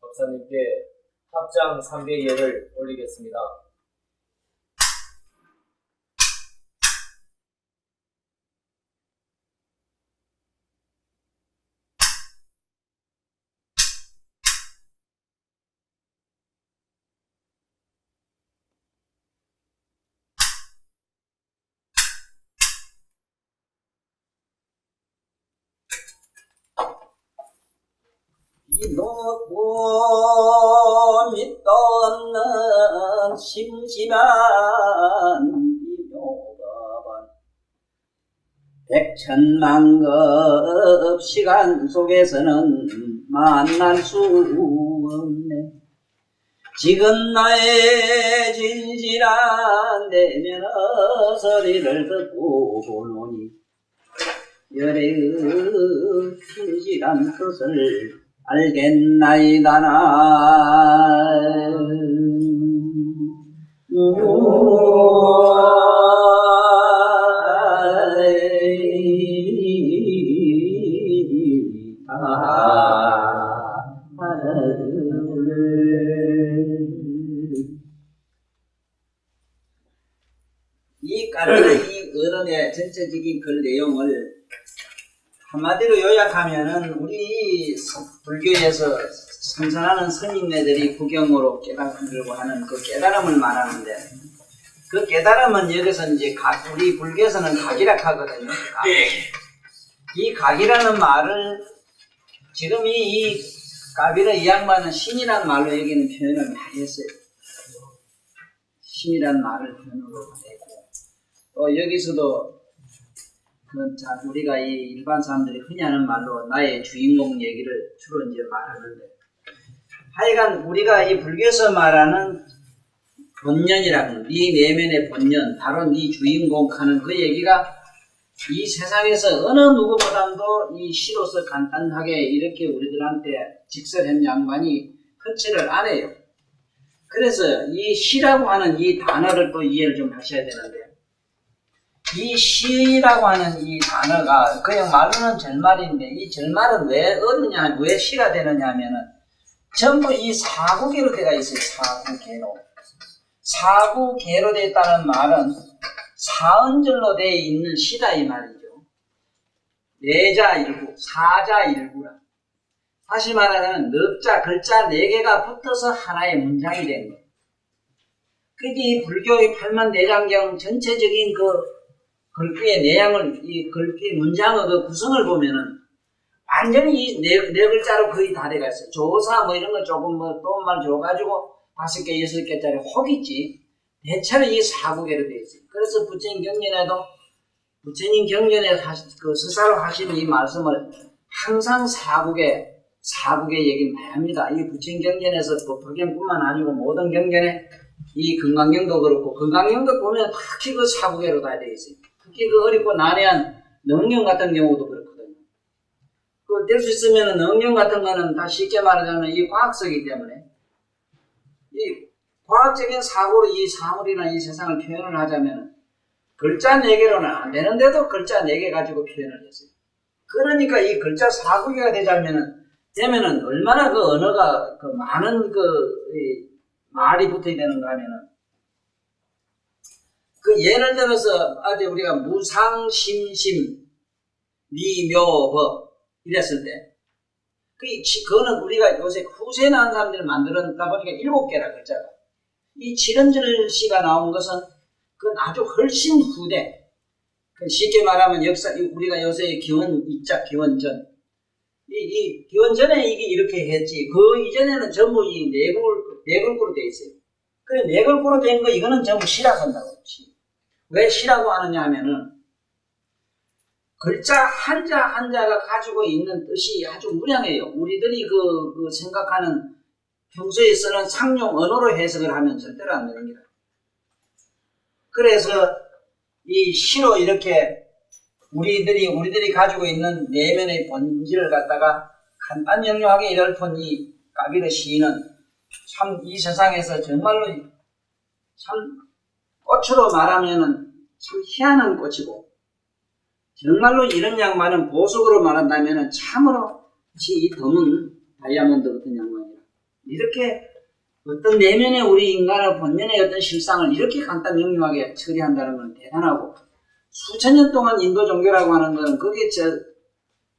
박사님께 합장 300예를 올리겠습니다. 이 높고 밑도 없는 심심한 이묘법은 백천만급 시간 속에서는 만날 수 없네. 지금 나의 진실한 내면의 소리를 듣고 보노니 열의 진실한 뜻을 알겠나이다. 이 어른의 전체적인 글 내용을 한마디로 요약하면은 우리 불교에서 성선하는 스님네들이 구경으로 깨달으려고 하는 그 깨달음을 말하는데, 그 깨달음은 여기서 이제 우리 불교에서는 각이라 하거든요. 이 각이라는 말을 지금 이 가비르 이 양반은 신이라는 말로 여기는 표현을 많이 했어요. 신이라는 말을 표현으로 했고, 또 여기서도 우리가 이 일반 사람들이 흔히 하는 말로 나의 주인공 얘기를 주로 이제 말하는데, 하여간 우리가 이 불교에서 말하는 본연이라는 네 내면의 본연, 바로 네 주인공 하는 그 얘기가 이 세상에서 어느 누구보다도 이 시로서 간단하게 이렇게 우리들한테 직설한 양반이 흔치를 안 해요. 그래서 이 시라고 하는 이 단어를 또 이해를 좀 하셔야 되는데, 이 시라고 하는 이 단어가 그냥 말로는 절말인데, 이 절말은 왜 어느냐, 왜 시가 되느냐 하면은 전부 이 사구계로 되어 있어요. 사구계로 되어 있다는 말은 사언절로 되어 있는 시다 이 말이죠. 내자 일구, 사자 일구라. 다시 말하면 넉자, 글자 4개가 붙어서 하나의 문장이 된 거예요. 그게 이 불교의 8만대장경 전체적인 그 글귀의 내용을, 이 글귀 문장의 그 구성을 보면은 완전히 이 네 글자로 거의 다 돼가 있어요. 조사 뭐 이런 거 조금 뭐 도움만 줘가지고 5개, 6개짜리 혹있지. 대체로 이 사구계로 되어 있어요. 그래서 부처님 경전에 그 스사로 하시는 이 말씀을 항상 사구계 얘기를 많이 합니다. 이 부처님 경전에서 법화경뿐만 아니고 모든 경전에 이 금강경도 그렇고, 금강경도 보면 특히 그 사구계로 다 되어 있어요. 특히 그 어렵고 난해한 능경 같은 경우도 그렇거든요. 그 될 수 있으면 능경 같은 거는 다 쉽게 말하자면 이 과학서이기 때문에 이 과학적인 사고로 이 사물이나 이 세상을 표현을 하자면 글자 4개로는 안 되는데도 글자 4개 가지고 표현을 했어요. 그러니까 이 글자 사구계가 되면은 얼마나 그 언어가 그 많은 말이 붙어야 되는가 하면은, 그 예를 들어서 아주 우리가 무상심심 미묘법 이랬을 때, 그거는 우리가 요새 후세 나온 사람들이 만들었다 보니까 7개라 글자가. 이 칠언절시가 나온 것은 그건 아주 훨씬 후대. 쉽게 말하면 우리가 요새 기원전. 이 기원전에 이게 이렇게 했지. 그 이전에는 전부 이 네글구로 되어 있어요. 그래, 네글구로 된 거 이거는 전부 시라고 한다고. 왜 시라고 하느냐 하면은 글자 한자가 가지고 있는 뜻이 아주 무량해요. 우리들이 그 생각하는 평소에 쓰는 상용 언어로 해석을 하면 절대로 안 됩니다. 그래서 이 시로 이렇게 우리들이 가지고 있는 내면의 본질을 갖다가 간단명료하게 이럴뿐 이 가비르 시인은 참 이 세상에서 정말로 참 꽃으로 말하면은 참 희한한 꽃이고, 정말로 이런 양반은 보석으로 말한다면은 참으로 이 드문 다이아몬드 같은 양반이라. 이렇게 어떤 내면의 우리 인간의 본연의 어떤 실상을 이렇게 간단 명료하게 처리한다는 건 대단하고, 수천 년 동안 인도 종교라고 하는 건 그게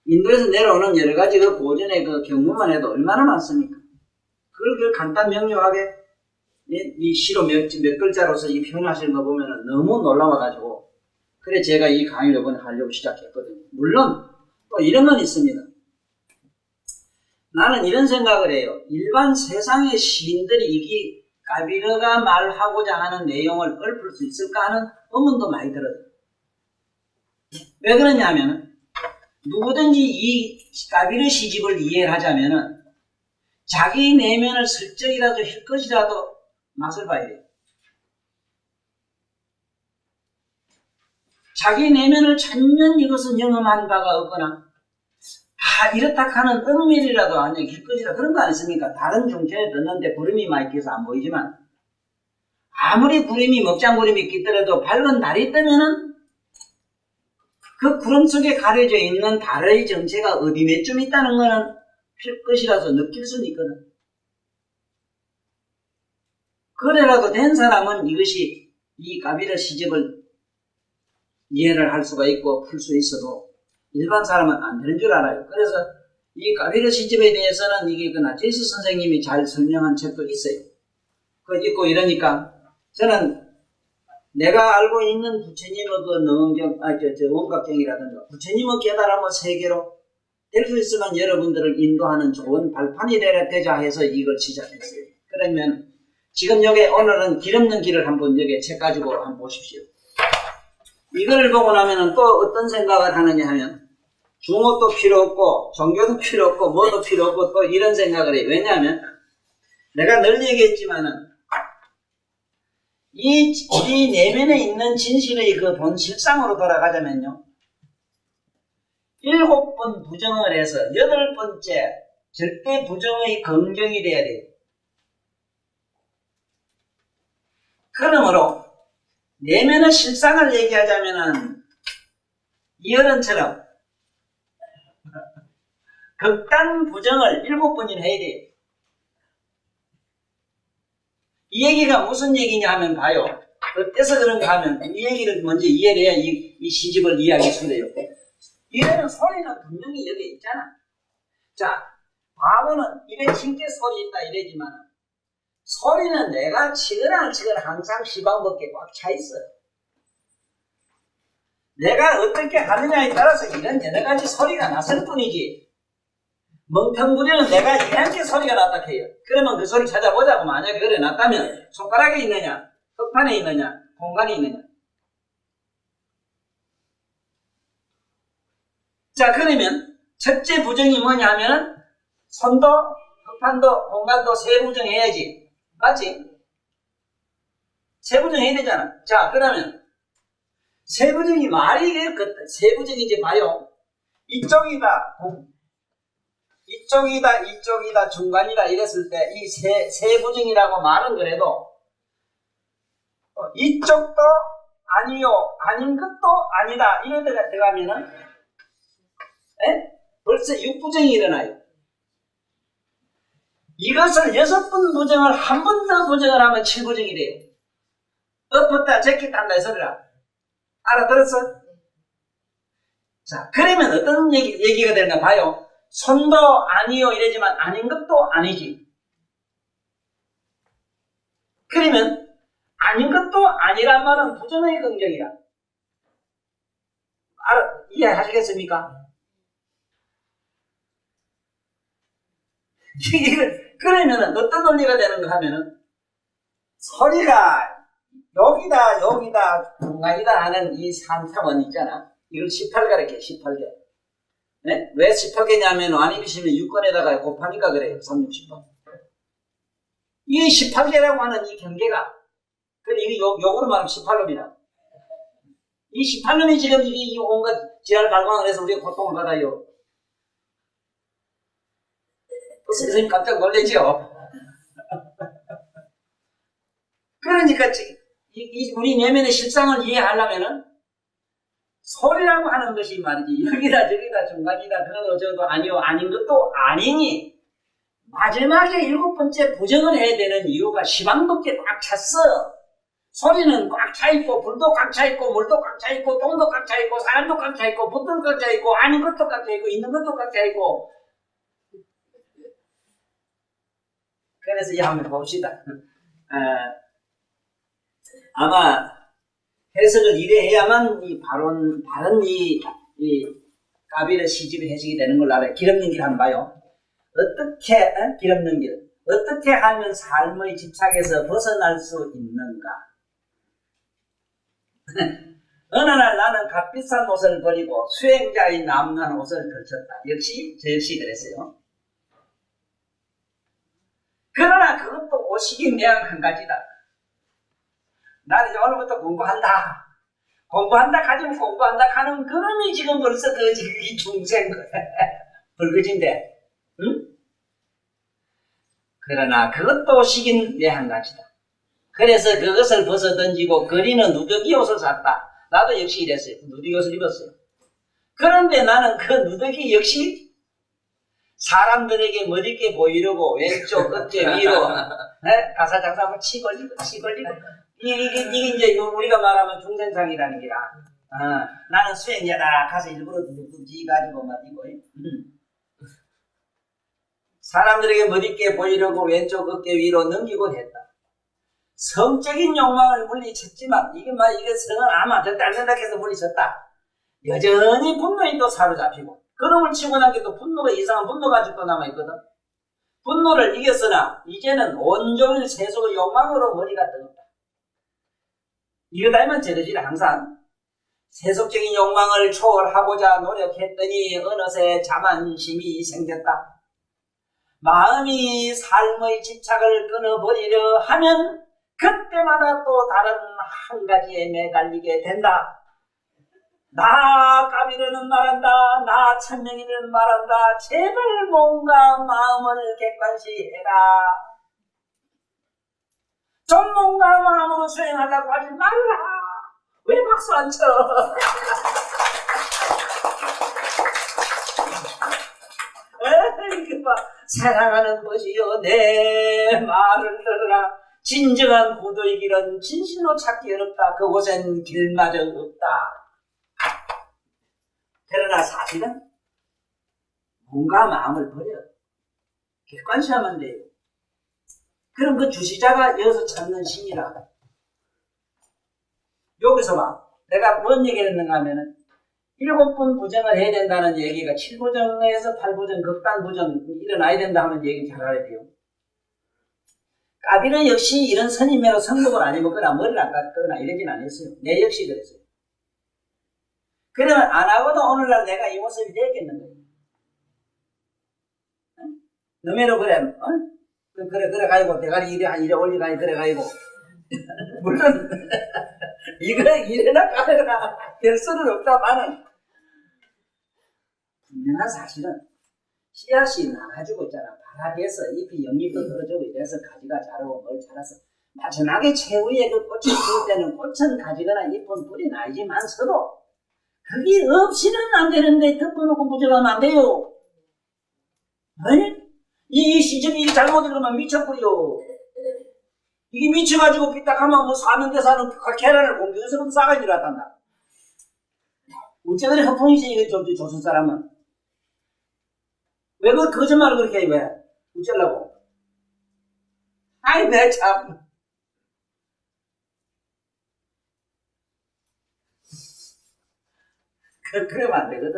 인도에서 내려오는 여러 가지 그 고전의 그 경문만 해도 얼마나 많습니까? 그걸 간단 명료하게 이 시로 몇 글자로서 이 표현하시는 거 보면은 너무 놀라워가지고, 그래 제가 이 강의를 이번에 하려고 시작했거든요. 물론 또 이런 건 있습니다. 나는 이런 생각을 해요. 일반 세상의 시인들이 이게 까비르가 말하고자 하는 내용을 읊을 수 있을까 하는 의문도 많이 들어요. 왜 그러냐면 누구든지 이 까비르 시집을 이해를 하자면은 자기 내면을 슬쩍이라도 힐 것이라도 맛을 봐야 돼요. 자기 내면을 전면 이것은 영험한 바가 없거나 이렇다 하는 은밀이라도 아니야 힐 것이라 그런 거 아니습니까? 다른 중천에 듣는데 구름이 많이 끼어서 안 보이지만 아무리 구름이 먹장구름이 끼더라도 밝은 달이 뜨면은 그 구름 속에 가려져 있는 달의 정체가 어디 몇쯤 있다는 거는 필 것이라서 느낄 수는 있거든. 그래라도 된 사람은 이것이 이 까비르 시집을 이해를 할 수가 있고 풀 수 있어도 일반 사람은 안 되는 줄 알아요. 그래서 이 까비르 시집에 대해서는 이게 그 나체이스 선생님이 잘 설명한 책도 있어요. 그 있고 이러니까 저는 내가 알고 있는 부처님의 그 능엄경, 원각경이라든가 부처님의 깨달음의 세계로 될 수 있으면 여러분들을 인도하는 좋은 발판이 되자 해서 이걸 시작했어요. 그러면 지금 여기 오늘은 길 없는 길을 한번 여기 책 가지고 한번 보십시오. 이걸 보고 나면은 또 어떤 생각을 하느냐 하면 중어도 필요 없고 종교도 필요 없고 뭐도 필요 없고 또 이런 생각을 해요. 왜냐하면 내가 늘 얘기했지만은 이 내면에 있는 진실의 그 본 실상으로 돌아가자면요. 7번 부정을 해서 8번째 절대 부정의 긍정이 돼야 돼요. 그러므로 내면의 실상을 얘기하자면은 이어른처럼 극단 부정을 7번이나 해야 돼요. 이 얘기가 무슨 얘기냐 하면 봐요. 어때서 그런가 하면 이 얘기를 먼저 이해를 해야 이 시집을 이해하기 쉬워요. 이래는 소리는 분명히 여기 있잖아. 자, 바보는 입에 침게 소리 있다 이래지만 소리는 내가 치거나 안 치거나 항상 시방밖에 꽉 차 있어요. 내가 어떻게 하느냐에 따라서 이런 여러 가지 소리가 났을 뿐이지. 멍텅구리는 내가 이렇게 소리가 났다 해요. 그러면 그 소리 찾아보자고. 만약에 그래 났다면 손가락에 있느냐, 흙판에 있느냐, 공간에 있느냐. 자, 그러면 첫째 부정이 뭐냐 하면 손도, 흙판도, 공간도 세 부정해야지. 맞지? 세 부정해야 되잖아. 자, 그러면 세 부정이 말이 세 부정이 이제 봐요. 이쪽이다, 이쪽이다, 중간이다 이랬을 때 이 세 부정이라고 말은 그래도 이쪽도 아니요, 아닌 것도 아니다 이런 데가 들어가면은 벌써 6부정이 일어나요. 이것을 6번 부정을 한 번 더 부정을 하면 7부정이 돼요. 엎었다 제꼈다 한다 이 소리라. 알아들었어? 자, 그러면 어떤 얘기가 되는가 봐요. 손도 아니요 이러지만 아닌 것도 아니지. 그러면 아닌 것도 아니란 말은 부정의 긍정이라. 이해하시겠습니까? 그러면은 어떤 논리가 되는가 하면은 소리가 여기다, 중간이다 하는 이 3차원 있잖아. 이걸 18개라 이렇게 18개. 네? 왜 18개냐면 아니비시면 6권에다가 곱하니까 그래요. 3, 6, 18. 이 18개라고 하는 이 경계가 그래 이게 요거로 말하면 18놈이라. 이 18놈이 지금 이 온갖 지랄 발광을 해서 우리가 고통을 받아요. 또 선생님 깜짝 놀라죠? 그러니까 우리 내면의 실상을 이해하려면은 소리라고 하는 것이 말이지 여기다 저기다 중간이다 그거 저도 아니요 아닌 것도 아니니 마지막에 7번째 부정을 해야 되는 이유가 시방밖에 꽉 찼어. 소리는 꽉 차있고 불도 꽉 차있고 물도 꽉 차있고 똥도 꽉 차있고 사람도 꽉 차있고 붙도 꽉 차있고 아닌 것도 꽉 차있고 있는 것도 꽉 차있고. 그래서 이 한번 봅시다. 아마 해석을 이래 해야만 바른 이 까비를 시집에 해석이 되는 걸로 알아요. 기름는 길 한번 봐요. 어떻게 기름는 길 어떻게 하면 삶의 집착에서 벗어날 수 있는가? 어느 날 나는 값비싼 옷을 버리고 수행자의 남는 옷을 걸쳤다. 저 역시 그랬어요. 그러나 그것도 오시기 매한 한 가지다. 나는 이제 오늘부터 공부한다 가지고 공부한다 하는 그놈이 지금 벌써 이 중생 불거진데, 응? 그러나 그것도 시긴 매한 가지다. 그래서 그것을 벗어 던지고 거리는 누더기 옷을 샀다. 나도 역시 이랬어요. 누더기 옷을 입었어요. 그런데 나는 그 누더기 역시 사람들에게 멋있게 보이려고 왼쪽 어깨 위로 가사장사하면 치걸리고 이게 이제 우리가 말하면 중생상이라는 게야. 나는 수행자다 가서 일부러 누더기 가지고 막 이거 사람들에게 멋있게 보이려고 왼쪽 어깨 위로 넘기곤 했다. 성적인 욕망을 물리쳤지만 이게 성은 아마 절대 안 된다 해서 물리쳤다. 여전히 분노에 또 사로잡히고 그놈을 치고 나게 또 분노가 이상한 분노가 아직도 남아있거든. 분노를 이겼으나 이제는 온종일 세속의 욕망으로 머리가 뜨겁다. 이거 닮은 저러지를 항상 세속적인 욕망을 초월하고자 노력했더니 어느새 자만심이 생겼다. 마음이 삶의 집착을 끊어버리려 하면 그때마다 또 다른 한 가지에 매달리게 된다. 나 까비르는 말한다. 나 천명이는 말한다. 제발 뭔가 마음을 객관시해라. 좀 뭔가 마음으로 수행하자고 하지 말라. 왜 박수 안 쳐? 이거 봐. 사랑하는 것이요 내 말을 들으라. 진정한 구도의 길은 진실로 찾기 어렵다. 그곳엔 길마저 없다. 그러나 사실은 뭔가 마음을 버려 객관시하면 돼요. 그럼 그 주시자가 여기서 찾는 신이라. 여기서 봐. 내가 뭔 얘기를 했는가 하면은 7번 부정을 해야 된다는 얘기가 7부정에서 8부정, 극단부정 일어나야 된다 하는 얘기 잘 알아야 돼요. 까비는 역시 이런 선임매로 성공을 안 해먹거나 머리를 안 깎거나 이러진 않았어요. 내 역시 그랬어요. 그러면 안 하고도 오늘날 내가 이 모습이 되었겠는 거예요. 너매로 그래, 그래 가지고 대가리 이래 올리가니 그래 가지고 물론 이거 이래나 까거나 될 수는 없다마는 분명한 사실은 씨앗이 나가지고 있잖아. 바라에서 잎이 영잎도 떨어지고 이래서 가지가 자라고 뭘 자라서 마지막에 최후의 그 꽃이 피울 때는 꽃은 가지거나 잎은 뿌리 나이지만서도 그게 없이는 안 되는데 덮어놓고 부정하면 안 돼요. 아니? 이 시점이 잘못을 그러면 미쳐버려. 이게 미쳐가지고 삐딱하면 뭐 사는 데 사는 계란을 공중에서 싸가지 일어났단다. 어째 그래 허풍이지 이거 조선 사람은. 왜 그 거짓말을 그렇게 해 왜? 어쩌려고? 아이 내 참. 그러면 안 되거든.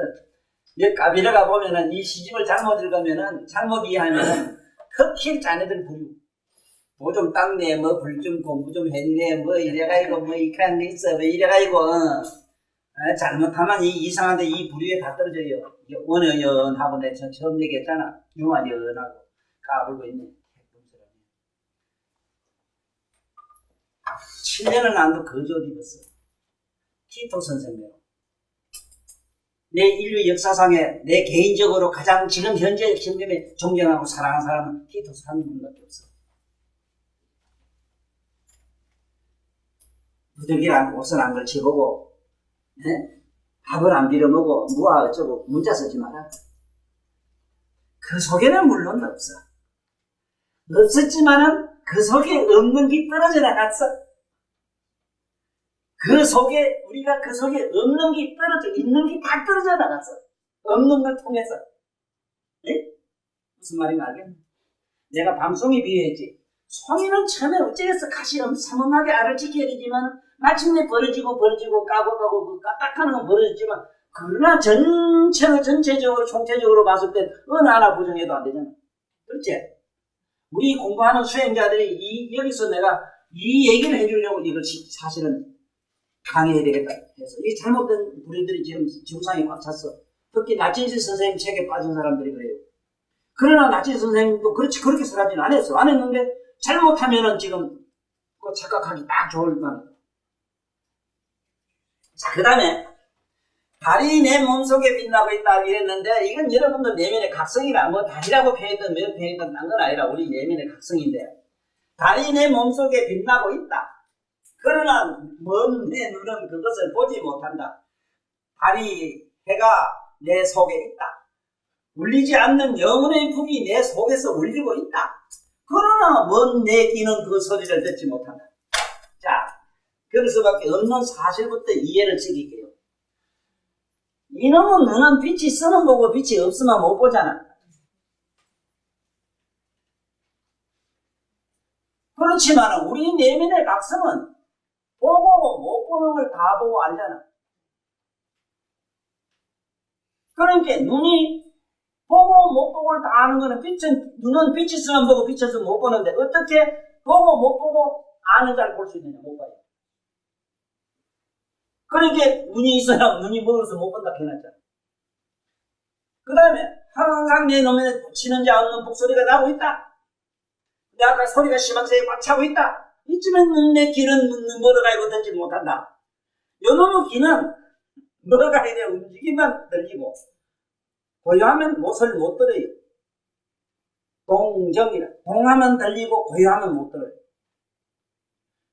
이 까비르가 보면은 이 시집을 잘못 읽으면은 잘못 이해하면은 특히 자네들 부류. 뭐 좀 닦네, 뭐 불 좀 공부 좀 했네, 뭐 이래가지고 뭐 이렇게 한 게 있어, 뭐 이래가지고 잘못하면 이 이상한데 이 부류에 다 떨어져요. 원어연하고 내가 처음 얘기했잖아. 융화연하고 까불고 있네. 7년을 난도 거저 옷 입었어. 티토 선생님. 내 인류 역사상에 내 개인적으로 가장 지금 현재 시점에 존경하고 사랑하는 사람은 티토스 한 분밖에 없어. 부득이랑 옷을 안 걸쳐보고, 네? 밥을 안 빌어먹고, 뭐가 어쩌고, 문자 쓰지 마라. 그 속에는 물론 없어. 없었지만은 그 속에 없는 게 떨어져 나갔어. 그 속에, 우리가 그 속에 없는 게 떨어져, 있는 게 다 떨어져 나갔어. 없는 걸 통해서. 네? 무슨 말인가 알겠네. 내가 밤송이 비유했지. 송이는 처음에 어찌겠어 가시 삼엄하게 알을 지켜야 되지만 마침내 벌어지고 까고 그 까딱하는 건 벌어졌지만 그러나 전체적으로 총체적으로 봤을 땐 어느 하나 부정해도 안 되잖아. 그렇지? 우리 공부하는 수행자들이 여기서 내가 이 얘기를 해주려고 이걸 사실은 강의해야 되겠다 해서 이 잘못된 부류들이 지금 지구상에 꽉 찼어. 특히 나진시 선생님 책에 빠진 사람들이 그래요. 그러나 나진시 선생님도 그렇게 설하지는 안 했어. 안 했는데 잘못하면은 지금 그 착각하기 딱 좋을 만. 자, 그 다음에 달이 내 몸속에 빛나고 있다 이랬는데 이건 여러분들 내면의 각성이라 뭐 달이라고 표현했든 몇 표현했든 딴 건 아니라 우리 내면의 각성인데 달이 내 몸속에 빛나고 있다. 그러나 먼 내 눈은 그것을 보지 못한다. 달이 해가 내 속에 있다. 울리지 않는 영혼의 품이 내 속에서 울리고 있다. 그러나 먼 내 귀는 그 소리를 듣지 못한다. 자, 그럴 수밖에 없는 사실부터 이해를 시킬게요. 이놈은 눈은 빛이 있으면 보고 빛이 없으면 못 보잖아. 그렇지만 우리 내면의 각성은 보고 못 보는 걸 다 보고 알잖아. 그러니까 눈이 보고 못 보고를 다 아는 거는 눈은 빛이 있으면 보고 빛이 없으면 못 보는데 어떻게 보고 못 보고 아는 잘 볼 수 있느냐, 못 봐요. 그러니까 눈이 있어야 눈이 먹어서 못 본다 해놨잖아. 그 다음에 항상 내 눈에 치는지 않는 북소리가 나고 있다. 근데 아까 소리가 시망새에 꽉 차고 있다. 이쯤엔 내 귀는 멀어가 있고 듣지 못한다. 요놈의 귀는 멀어가 있는 움직임만 들리고 고요하면 못을 못 들어요. 동정이라. 동하면 들리고 고요하면 못 들어요.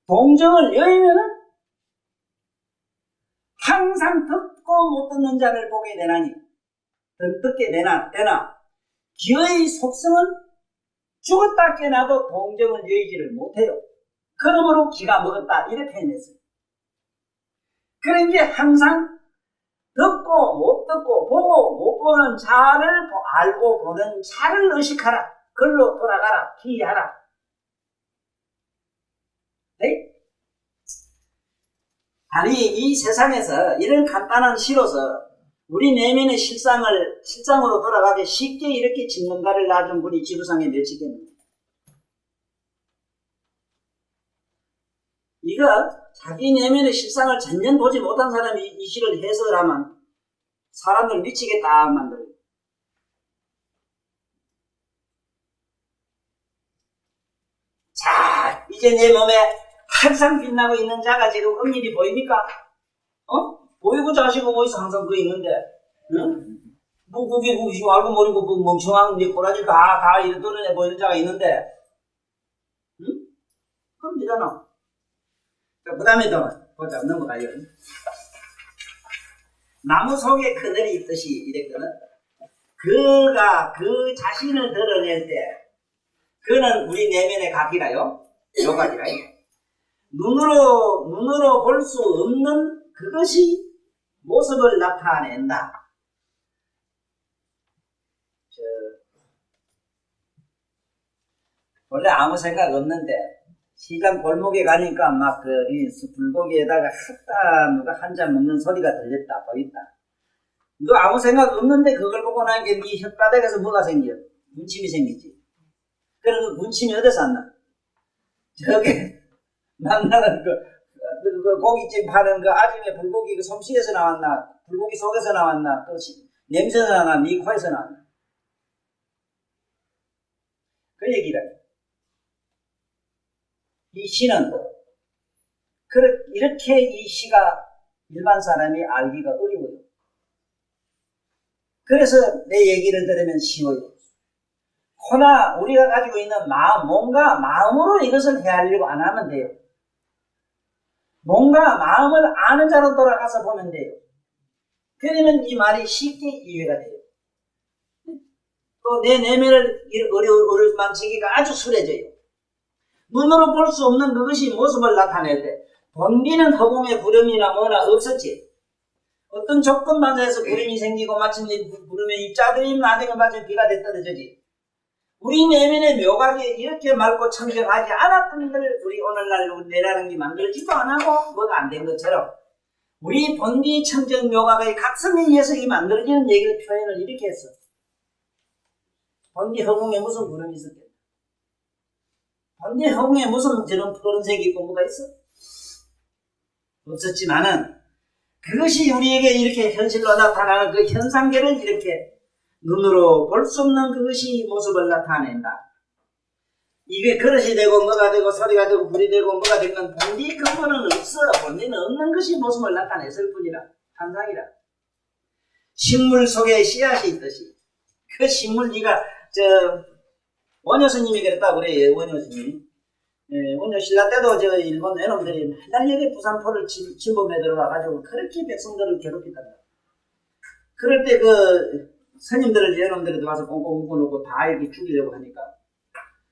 동정을 여의면은 항상 듣고 못 듣는 자를 보게 되나니 듣게 되나 귀의 속성은 죽었다 깨나도 동정을 여의지를 못해요. 그러므로 귀가 먹었다 이렇게 표현했어요. 그러니까 항상 듣고 못 듣고 보고 못 보는 자를 알고 보는 자를 의식하라. 글로 돌아가라. 기하라. 네? 아니 이 세상에서 이런 간단한 시로서 우리 내면의 실상으로 돌아가게 쉽게 이렇게 짚는다를 놔준 분이 지구상에 몇 있겠는가. 이거 자기 내면의 실상을 전혀 보지 못한 사람이 이 시를 해석을 하면 사람들 미치게 딱 만들어요. 자, 이제 내 몸에 항상 빛나고 있는 자가 지금 엄밀히 보입니까? 보이고자 하시고 보이서 항상 그 있는데, 응? 뭐, 그게 알고 모르고 뭐 멍청한 네 꼬라지 다 이래 드러내 보이는 자가 있는데, 응? 그럼 되잖아. 그 다음에 또 보자, 넘어가요. 나무 속에 그늘이 있듯이 이랬거든. 그가 그 자신을 드러낼 때, 그는 우리 내면의 각이라요. 요각이라요. 눈으로 볼 수 없는 그것이 모습을 나타낸다. 원래 아무 생각 없는데 시장 골목에 가니까 막 불고기에다가 누가 한 잔 먹는 소리가 들렸다 보인다. 너 아무 생각 없는데 그걸 보고 나니까 네 혓바닥에서 뭐가 생겨? 문침이 생기지. 그럼 그 문침이 어디서 안 나? 저게 만나는 그 고깃집 파는 그 아줌의 불고기 그 솜씨에서 나왔나? 불고기 속에서 나왔나? 또 냄새가 나나? 네 코에서 나왔나? 그 얘기라. 이 시는 이렇게 이 시가 일반 사람이 알기가 어려워요. 그래서 내 얘기를 들으면 쉬워요. 그러나 우리가 가지고 있는 뭔가 마음으로 이것을 헤아리려고 안 하면 돼요. 뭔가 마음을 아는 자로 돌아가서 보면 돼요. 그러면 이 말이 쉽게 이해가 돼요. 또 내 내면을 어루만지기가 아주 수레져요. 눈으로 볼 수 없는 그것이 모습을 나타낼 때 본디는 허공에 구름이나 뭐나 없었지. 어떤 조건만에서 구름이 생기고 마침 구름에 입자들이 나중에 마침 비가 돼 떨어지지. 우리 내면의 묘각이 이렇게 맑고 청정하지 않았던 걸 우리 오늘날 내라는 게 만들지도 않고 뭐가 안 된 것처럼 우리 본디 청정 묘각의 각성에 의해서 이 만들어지는 얘기를 표현을 이렇게 했어. 본디 허공에 무슨 구름이 있었겠나? 본디 허공에 무슨 저런 푸른색이 있고 뭐가 있어? 없었지만은 그것이 우리에게 이렇게 현실로 나타나는 그 현상계를 이렇게 눈으로 볼 수 없는 그것이 모습을 나타낸다. 이게 그릇이 되고 뭐가 되고 소리가 되고 불이 되고 뭐가 되건 본디 근본은 없어. 본디는 없는 것이 모습을 나타냈을 뿐이라. 환상이라. 식물 속에 씨앗이 있듯이 그 식물 네가 원효 스님이 그랬다고 그래요. 원효 스님이. 원효 신라 때도 일본 애놈들이 맨날 여기 부산포를 침범해 들어와가지고 그렇게 백성들을 괴롭히단다. 그럴 때 스님들을 애놈들이 들어와서 꽁꽁 묶어놓고 다 이렇게 죽이려고 하니까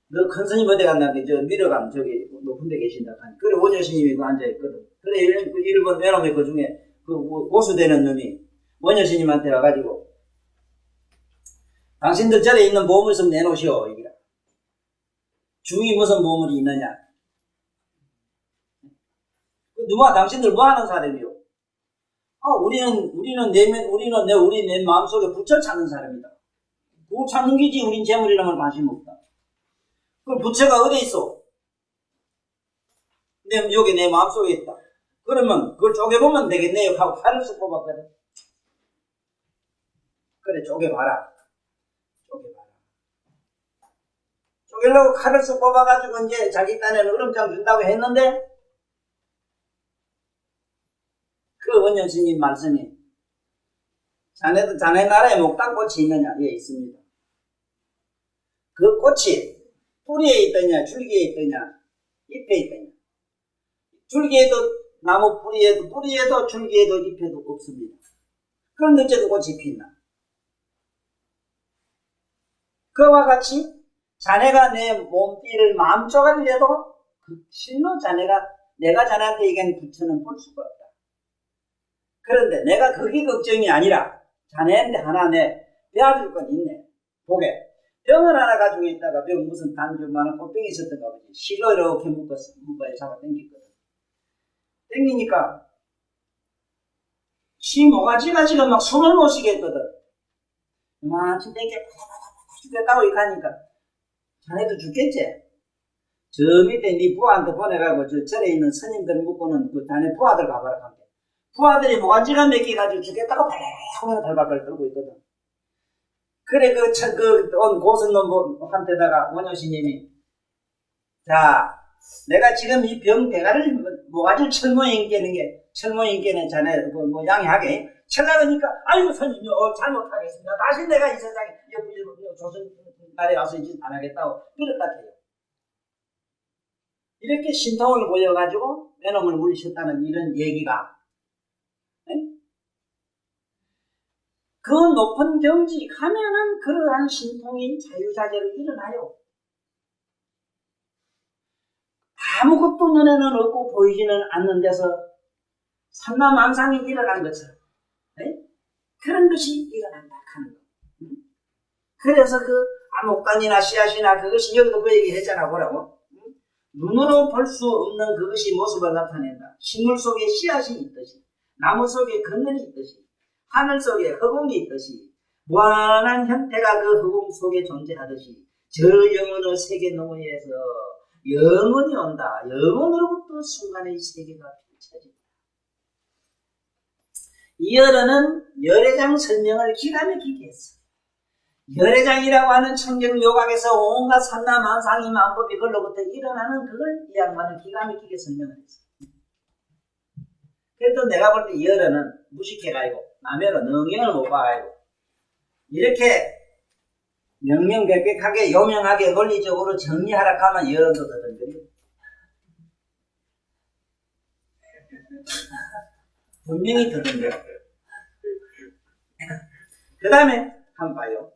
너 큰 스님 어디 갔나? 미려감 저기 높은 데 계신다 하니. 그래 원효 스님이 앉아있거든. 그래 일본 애놈의 그 중에 고수되는 놈이 원효 스님한테 와가지고 당신들 절에 있는 보물 좀 내놓으시오. 이기라. 중이 무슨 보물이 있느냐? 누가 당신들 뭐 하는 사람이요? 우리는 내 마음속에 부처를 찾는 사람이다. 그거 찾는 게지 우린 재물이라면 관심 없다. 그 부처가 어디 있어? 여기 내 마음속에 있다. 그러면 그걸 쪼개보면 되겠네요 하고 칼을 쑥 뽑았거든. 그래 쪼개봐라. 쪼개려고 칼을 쑥 뽑아가지고 이제 자기 딴에는 얼음장 준다고 했는데 그 원년 스님 말씀이 자네 나라에 목당꽃이 있느냐? 예, 있습니다. 그 꽃이 뿌리에 있더냐, 줄기에 있더냐, 잎에 있더냐. 줄기에도 나무 뿌리에도 줄기에도 잎에도 없습니다. 그럼 어째서 꽃이 피나? 그와 같이 자네가 내 몸띠를 마음쪽을 내도 그 실로 내가 자네한테 얘기한 부처는 볼 수가 없다. 그런데 내가 그게 걱정이 아니라 자네한테 하나 배워줄 건 있네. 보게. 병을 하나 가지고 있다가 병 무슨 단주만한 꽃병이 있었던가 보지. 실로 이렇게 묶어서 잡아 당겼거든. 당기니까 모가지가 지금 막 숨을 못 쉬겠거든. 마치 땡겨 죽겠다고 이렇게 하니까 자네도 죽겠지? 저 밑에 네 부하한테 보내가고 저 절에 있는 스님들 묶고는 그 자네 부하들 가봐라 한대. 부하들이 모가지가 몇 개 가지고 죽겠다고 발발발 떨고 있거든. 그래 온 고선놈한테다가 원효스님이 자 내가 지금 이 병 대가를 모가지를 철모인께는 자네 양해하게 철나가니까 아이고 스님요 잘못하겠습니다. 다시 내가 이 세상에 조선 나라에 와서 이제 안 하겠다고 그랬다 해요. 이렇게 신통을 보여가지고 내놈을 물리셨다는 이런 얘기가 그 높은 경지 가면은 그러한 신통이 자유자재로 일어나요. 아무것도 눈에는 없고 보이지는 않는 데서 산나만상이 일어난 것처럼 그런 것이 일어난다 하는 거. 그래서 목단이나 씨앗이나 그것이 여기도 그 얘기 했잖아. 보라고. 눈으로 볼 수 없는 그것이 모습을 나타낸다. 식물 속에 씨앗이 있듯이 나무 속에 그늘이 있듯이 하늘 속에 허공이 있듯이 무한한 형태가 그 허공 속에 존재하듯이 저 영혼의 세계 너머에서 영혼이 온다. 영혼으로부터 순간의 세계가 펼쳐진다. 이어르는 열애장 설명을 기가 막히게 했어. 열애장이라고 하는 청정 요각에서 온갖 산나만상이 만법이 걸로부터 일어나는 그걸 이 양반은 기가 막히게 설명을 했어. 그래도 내가 볼 때 열애는 무식해가지고 남해로 능경을 못 봐가지고 이렇게 명명백백하게 요명하게 논리적으로 정리하라 하면 열언도 더듬거려. 분명히 드는데요. 그 다음에 한번 봐요.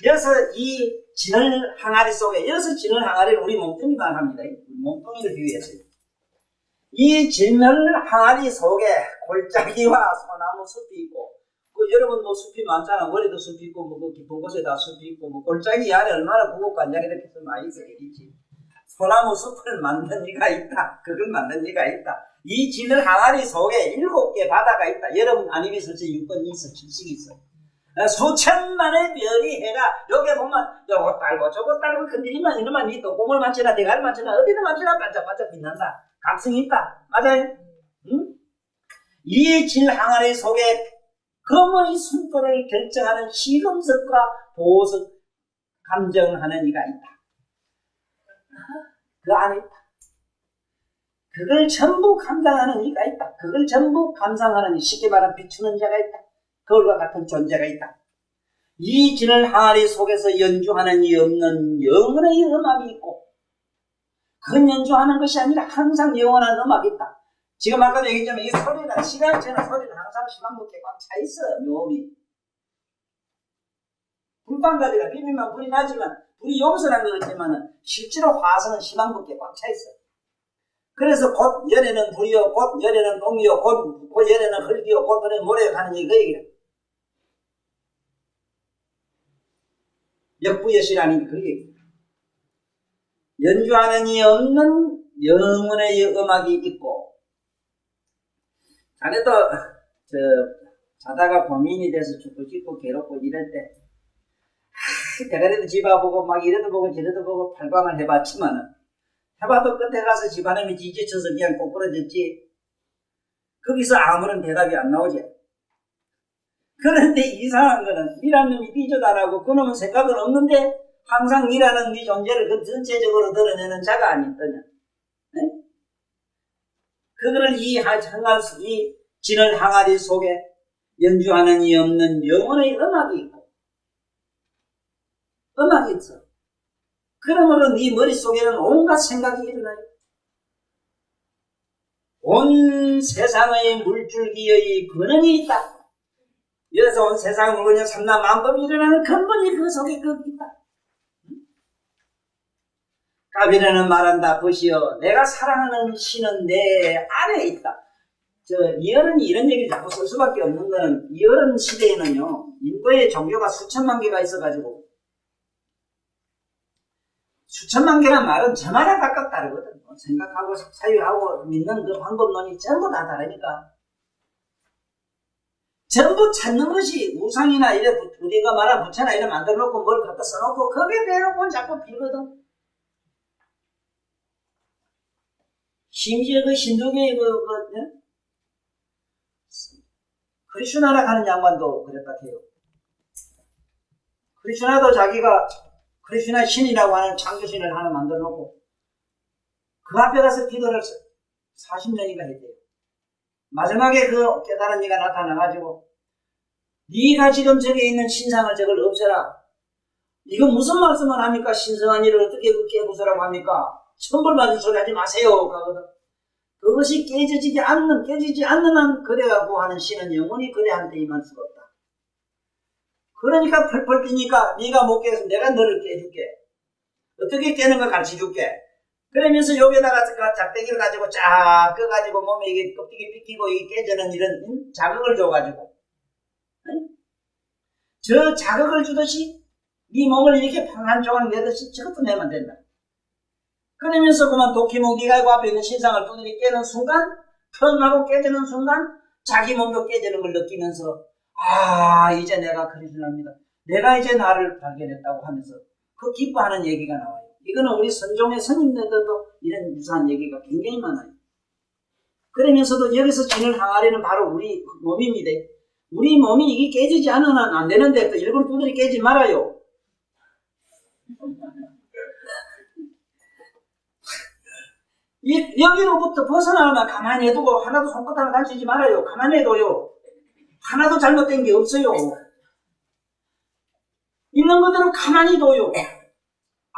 여기서 이 진을 항아리 속에, 여기서 진을 항아리를 우리 몸뚱이만 합니다. 우리 몸뚱이를 비유했어요. 이 진을 항아리 속에 골짜기와 소나무 숲이 있고, 여러분 뭐 숲이 많잖아. 머리도 숲이 있고, 뭐 깊은 곳에 다 숲이 있고, 뭐 골짜기 안에 얼마나 무겁고 이렇게 해서 많이 있지. 소나무 숲을 만든 이가 있다. 그걸 만든 이가 있다. 이 진을 항아리 속에 7개 바다가 있다. 여러분 안입이 설치 6번 있어, 7씩 있어. 수천만의 별이 해가 여기 보면 요거 딸고 저거 딸고 건드리면 이놈만 니 똥구멍 만지나 대가리 만지나 어디든 만지나 반짝반짝 빛난다. 감성이 있다. 맞아요? 응? 이 진 항아리 속에 검의 순도를 결정하는 시금석과 보석 감정하는 이가 있다. 그 안에 있다. 그걸 전부 감당하는 이가 있다. 그걸 전부 감상하는 이, 쉽게 말하면 비추는 자가 있다. 그걸과 같은 존재가 있다. 이 진을 항아리 속에서 연주하는 이 없는 영원의 음악이 있고, 그 연주하는 것이 아니라 항상 영원한 음악이 있다. 지금 아까도 얘기했지만 이 소리는, 시간처럼 소리는 항상 시간밖에 꽉 차 있어. 묘미. 불방가지가 비비면 불이 나지만, 불이 여기서 난 것 같지만 실제로 화성은 시간밖에 꽉 차 있어. 그래서 곧 열에는 불이요, 곧 열에는 똥이요, 곧 열에는 흙이요, 곧 열에는 모래요 가는 게 그 얘기야. 역부여시라는 게 그 얘기야. 연주하는 이 없는 영혼의 음악이 있고, 자네도 자다가 고민이 돼서 죽고 싶고 괴롭고 이럴 때, 대가리도 집어보고 막 이래도 보고 저래도 보고 팔방을 해봤지만은, 해봐도 끝에 가서 집안에 지지쳐서 그냥 꼬꾸러졌지. 거기서 아무런 대답이 안 나오지. 그런데 이상한 거는 니란 놈이 삐져다라고 그놈은 생각은 없는데 항상 니라는 네 존재를 그 전체적으로 드러내는 자가 아니더냐. 네? 그거를 이 진을 항아리 속에 연주하는 이 없는 영혼의 음악이 있고, 음악이 있어. 그러므로 네 머릿속에는 온갖 생각이 일어나요. 온 세상의 물줄기의 근원이 있다. 여기서 온 세상의 물건이 삼라만법이 일어나는 근본이 그 속에 거기 있다. 까비라는 말한다. 보시오. 내가 사랑하는 신은 내 안에 있다. 이어른이 이런 얘기를 자꾸 쓸 수밖에 없는 거는, 이어른 시대에는요, 인도의 종교가 수천만 개가 있어가지고, 수천만 개란 말은 저마다 각각 다르거든. 생각하고 사유하고 믿는 그 방법론이 전부 다 다르니까. 전부 찾는 것이 우상이나 이래 우리가 말한 부처나 이래 만들어 놓고 뭘 갖다 써놓고 거기에 대놓고 자꾸 빌거든. 심지어 그 힌두교의 크리슈나라 하는 양반도 그랬다 해요. 크리슈나도 자기가 크리슈나 신이라고 하는 창조신을 하나 만들어 놓고 그 앞에 가서 기도를 40년인가 했대요. 마지막에 그 깨달은 이가 나타나가지고, 네가 지금 저기 있는 신상을 저걸 없애라. 이거 무슨 말씀을 합니까? 신성한 일을 어떻게 깨부수라고 합니까? 천벌받은 소리 하지 마세요. 그거거든. 그것이 깨지지 않는 한 그래가고 하는 신은 영원히 그래한테 임할 수가 없다. 그러니까 펄펄 뛰니까 네가 못 깨서 내가 너를 깨줄게. 어떻게 깨는 거 가르쳐줄게. 그러면서 여기다가 작대기를 가지고 쫙 껴가지고 몸에 이게 껍데기 삐끼고 이게 깨지는 이런 자극을 줘가지고, 응? 저 자극을 주듯이 네 몸을 이렇게 방한 조각 내듯이 저것도 내면 된다. 그러면서 그만 도끼뭉디가 그 앞에 있는 신상을 두드리 깨는 순간, 펑하고 깨지는 순간 자기 몸도 깨지는 걸 느끼면서, 아, 이제 내가 크리스나입니다. 내가 이제 나를 발견했다고 하면서 그 기뻐하는 얘기가 나와요. 이거는 우리 선종의 스님들도 이런 유사한 얘기가 굉장히 많아요. 그러면서도 여기서 진을 항아리는 바로 우리 몸입니다. 우리 몸이 이게 깨지지 않으면 안 되는데 또 일부러 두드리 깨지 말아요. 여기로부터 벗어나면 가만히 해두고 하나도 손끝 하나 다치지 말아요. 가만히 해둬요. 하나도 잘못된 게 없어요. 있는 그대로 가만히 둬요.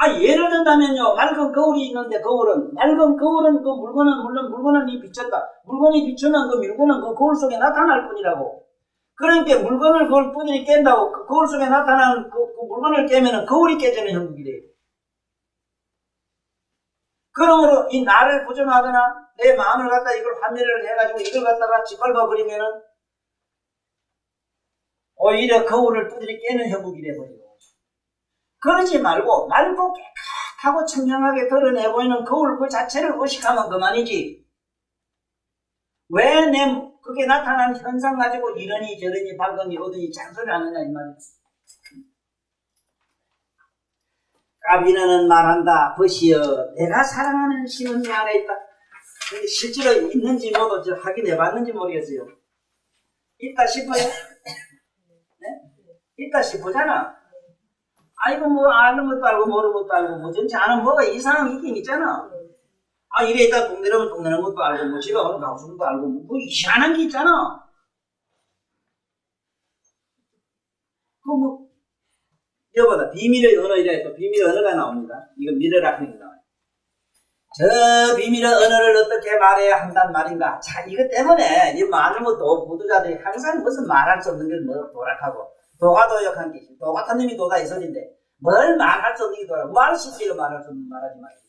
예를 든다면요, 맑은 거울이 있는데, 맑은 거울은 그 물건은 이 비쳤다. 물건이 비추면 그 물건은 그 거울 속에 나타날 뿐이라고. 그러니까 물건을 그걸 뿌리니 깬다고, 그 거울 속에 나타나는 그 물건을 깨면은 거울이 깨지는 형국이래요. 그러므로 이 나를 부정하거나, 내 마음을 갖다 이걸 환멸을 해가지고 이걸 갖다가 짓밟아 버리면은, 오히려 거울을 뿌리니 깨는 형국이 돼버려요. 그러지 말고 맑고 깨끗하고 청량하게 드러내 보이는 거울 그 자체를 의식하면 그만이지. 왜 그게 나타난 현상 가지고 이러니 저러니 밝으니 어두니 잔소리 하느냐 이 말이야. 까비는 말한다. 벗이여 내가 사랑하는 신은 내 안에 있다. 근데 실제로 있는지 모두 확인해 봤는지 모르겠어요. 있다 싶어요? 네? 있다 싶으잖아. 아이고 뭐 아는 것도 알고 모르는 것도 알고 뭐 전체 아는 뭐가 이상한 있긴 있잖아. 이래 있다 동네라면 동네는 것도 알고 뭐 집에 오는 가수도 알고 뭐 희한한 게 있잖아. 여보다 비밀의 언어이라 해서 비밀의 언어가 나옵니다. 이거 미래라 하는 게 나와요. 저 비밀의 언어를 어떻게 말해야 한단 말인가. 자, 이것 때문에 이 많은 보도자들이 항상 무슨 말할 수 없는 게 뭐 도락하고 도가도역한 게 있어. 도같은 놈이 도다 이 소리인데 뭘 말할 수 없는 게 도락. 말 실제로 말할 수 없는 말하지 말고.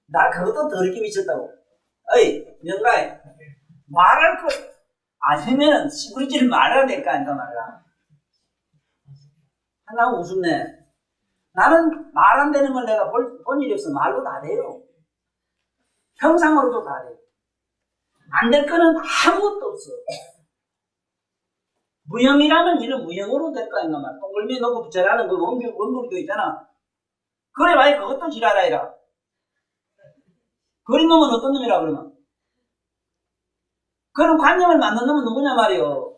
나 그것도 더럽게 미쳤다고. 어이 명가에 말할 거 아니면 시부리지를 말아야 될까 아닌가 말이야. 나 웃음네. 나는 말 안 되는 걸 내가 본 일이 없어. 말도 다 돼요. 형상으로도 다 돼요. 안 될 거는 아무것도 없어. 무형이라면 이런 무형으로 될 거 아닌가 말이야. 동글미 놓고 붙여라는 그 원불교 있잖아. 그래 봐야 그것도 지랄아이라. 그린 놈은 어떤 놈이라 그러면? 그런 관념을 만든 놈은 누구냐 말이요.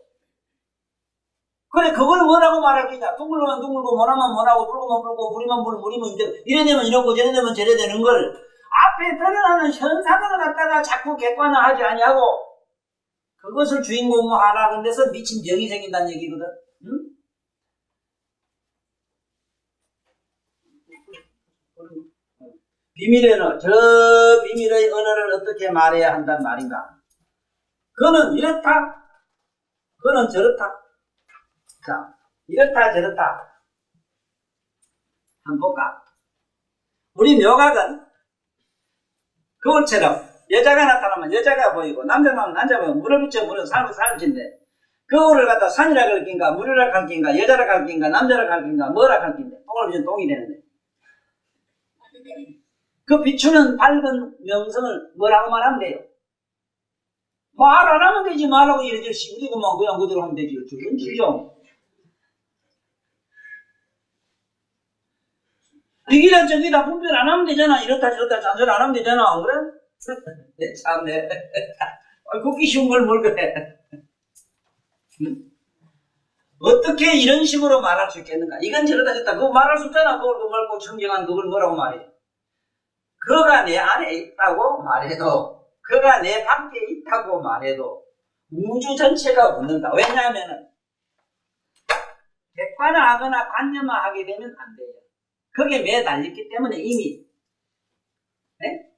그래 그걸 뭐라고 말할 거냐. 둥글면 둥글고 뭐라면 뭐라고 불고면 불고 부리면 불 부리면 이제 이래 되면 이러고 저래 되면 저래 되는 걸 앞에 드러나는 현상을 갖다가 자꾸 객관화하지 아니하고 그것을 주인공화하라는 데서 미친 병이 생긴다는 얘기거든. 응? 비밀의 언어, 저 비밀의 언어를 어떻게 말해야 한단 말인가. 그는 이렇다, 그는 저렇다. 자, 이렇다 저렇다. 한번 볼까? 우리 묘각은 거울처럼 여자가 나타나면 여자가 보이고 남자가 나오면 남자 보이고 물을 붙여 물은 사람은 사람인데 거울을 갖다 산이라 갈긴가 물이라 갈긴가 여자라 갈긴가 남자라 갈긴가 뭐라 갈긴데 똥을 붙이면 똥이 되는데 그 비추는 밝은 명성을 뭐라고 말하면 돼요? 말 안 하면 되지. 말하고 이래저래 시부리고만 그냥 그대로 하면 되지. 저건 지죠. 여기다 저기다 분별 안 하면 되잖아. 이렇다 저렇다 잔소리 안 하면 되잖아. 안 그래? 네, 참네. 굽기 쉬운 걸 뭘 그래. 어떻게 이런 식으로 말할 수 있겠는가? 이건 저러다 저러다 그거 말할 수 없잖아. 그걸 그 말고 청정한 그걸 뭐라고 말해. 그가 내 안에 있다고 말해도 그가 내 밖에 있다고 말해도 우주 전체가 웃는다. 왜냐하면 객관화하거나 관념화하게 되면 안 돼요. 거기에 매달렸기 때문에 이미 네?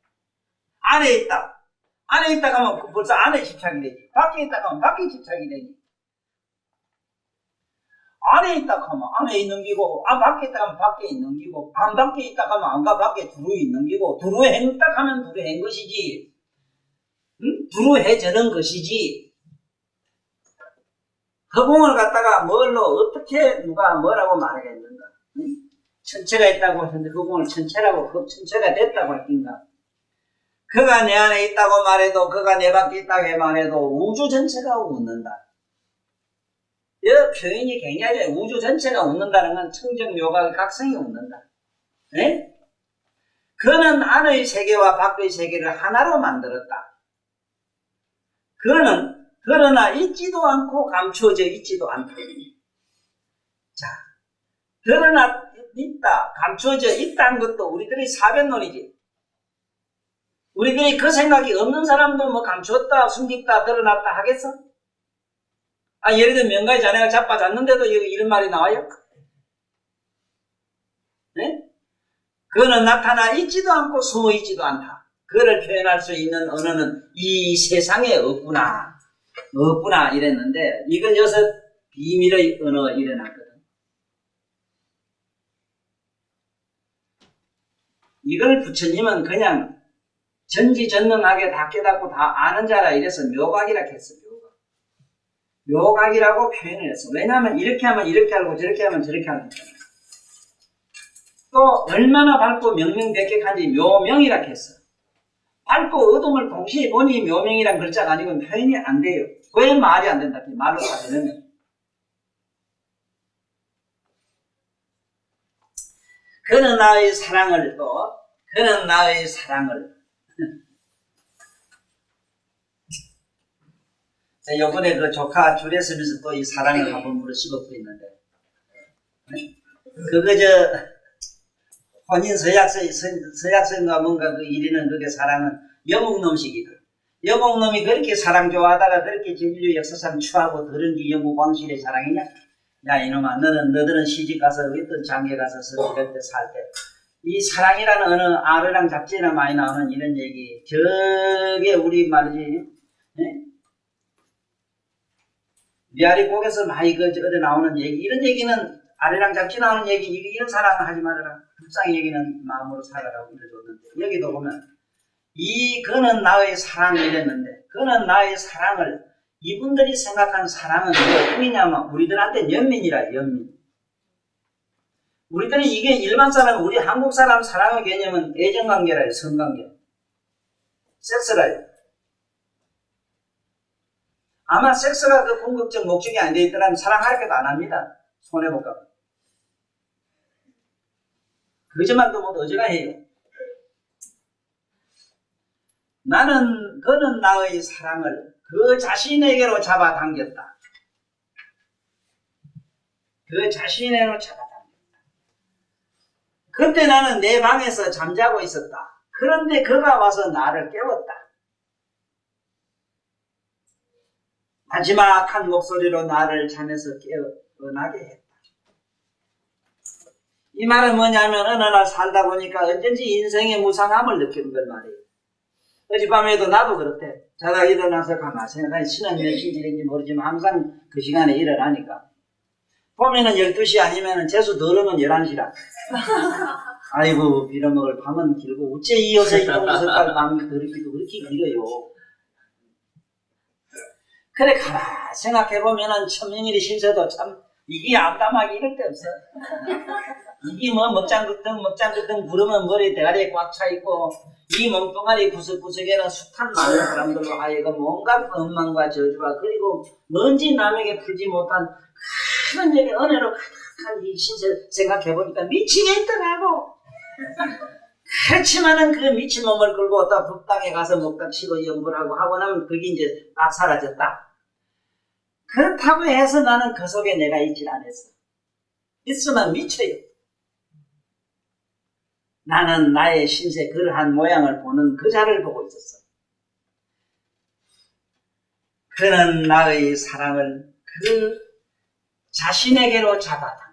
안에 있다. 안에 있다 하면 벌써 안에 집착이 되지. 밖에 있다 하면 밖에 집착이 되지. 안에 있다 하면 안에 있는 기고 밖에 있다 하면 밖에 있는 기고 안 밖에 있다 하면 안과 밖에 두루 있는 기고 두루 행다 하면 두루 행 것이지. 응? 두루 해저는 것이지. 허공을 갖다가 뭘로 어떻게 누가 뭐라고 말하겠는가. 응? 천체가 있다고 하는데 허공을 천체라고 그 천체가 됐다고 할긴가. 그가 내 안에 있다고 말해도 그가 내 밖에 있다고 말해도 우주 전체가 웃는다. 이 표현이 굉장히 좋아요. 우주 전체가 웃는다는 건 청정묘각의 각성이 웃는다. 네? 그는 안의 세계와 밖의 세계를 하나로 만들었다. 그는 그러나 있지도 않고 감추어져 있지도 않다. 자, 그러나 있다, 감추어져 있다는 것도 우리들의 사변론이지. 우리들이 그 생각이 없는 사람도 뭐 감추었다, 숨겼다, 드러났다 하겠어? 예를 들면 명가의 자네가 자빠졌는데도 이런 말이 나와요? 네? 그거는 나타나 있지도 않고 숨어 있지도 않다. 그거를 표현할 수 있는 언어는 이 세상에 없구나. 없구나 이랬는데 이건 여기서 비밀의 언어가 일어났거든. 이걸 부처님은 그냥 전지전능하게 다 깨닫고 다 아는 자라 이래서 묘각이라 했어. 묘각이라고 표현을 했어. 왜냐하면 이렇게 하면 이렇게 알고 저렇게 하면 저렇게 하는 거잖아. 또 얼마나 밝고 명명백백한지 묘명이라 했어. 밝고 어둠을 동시에 보니 묘명이란 글자가 아니고 표현이 안 돼요. 왜 말이 안 된다? 말로 다 되는. 그는 나의 사랑을 또 그는 나의 사랑을 요번에 그 조카 줄에 쓰면서 또 이 사랑을 한번 물어 씹어고 있는데 그거 혼인 서약서인가 뭔가 그 일이는 그게 사랑은 여목놈식이다. 여목놈이 그렇게 사랑 좋아하다가 그렇게 진류 역사상 추하고 더러운 게 영국 왕실의 사랑이냐? 야 이놈아 너들은 시집가서 어떤 장에 가서 이럴 때 살 때 이 사랑이라는 어느 아르랑 잡지나 많이 나오는 이런 얘기 저게 우리 말이지 미아리 곡에서 많이 그 어디 나오는 얘기 이런 얘기는 아리랑 잡지 나오는 얘기 이런 사랑을 하지 말아라. 불쌍히 여기는 마음으로 살아라고 이래줬는데 여기도 보면 그는 나의 사랑을 이랬는데 그는 나의 사랑을 이분들이 생각하는 사랑은 무슨 의미냐면 우리들한테 연민이라 연민. 우리들은 이게 일반 사람 우리 한국 사람 사랑의 개념은 애정관계라 성관계 섹스라요. 아마 섹스가 그 궁극적 목적이 안 돼 있더라면 사랑하려고도 안 합니다. 손해볼까 봐. 거짓말도 못 어제가 해요. 그는 나의 사랑을 그 자신에게로 잡아당겼다. 그 자신에게로 잡아당겼다. 그때 나는 내 방에서 잠자고 있었다. 그런데 그가 와서 나를 깨웠다. 마지막한 목소리로 나를 잠에서 깨어나게 했다. 이 말은 뭐냐면 어느 날 살다 보니까 언젠지 인생의 무상함을 느끼는 걸 말이에요. 어젯밤에도 나도 그렇대. 자다 일어나서 가만 생각하니 신은 몇 시인지 모르지만 항상 그 시간에 일어나니까 보면은 12시 아니면은 재수 더러면 11시라. 아이고 빌어먹을 밤은 길고 어째 이 요새 이동서까지 밤이 더럽기도 그렇게 길어요. 그래 가라 생각해보면은 천명일이 신세도 참 이게 암담하게 이럴 데 없어. 이게 뭐 먹장그등 부르면 머리 대가리에 꽉 차있고 이 몸뚱아리 구석구석에는 숱한 많은 사람들로 하여금 온갖 엉망과 저주와 그리고 뭔지 남에게 풀지 못한 큰 여기 은혜로 가득한 이 신세 생각해보니까 미치겠더라고. 그렇지만은 그 미친 몸을 끌고 또 북땅에 가서 목닥 치고 연불하고 하고 나면 그게 이제 딱 사라졌다. 그렇다고 해서 나는 그 속에 내가 있질 않았어. 있으면 미쳐요. 나는 나의 신세 그러한 모양을 보는 그 자를 보고 있었어. 그는 나의 사랑을 그 자신에게로 잡아당겼다.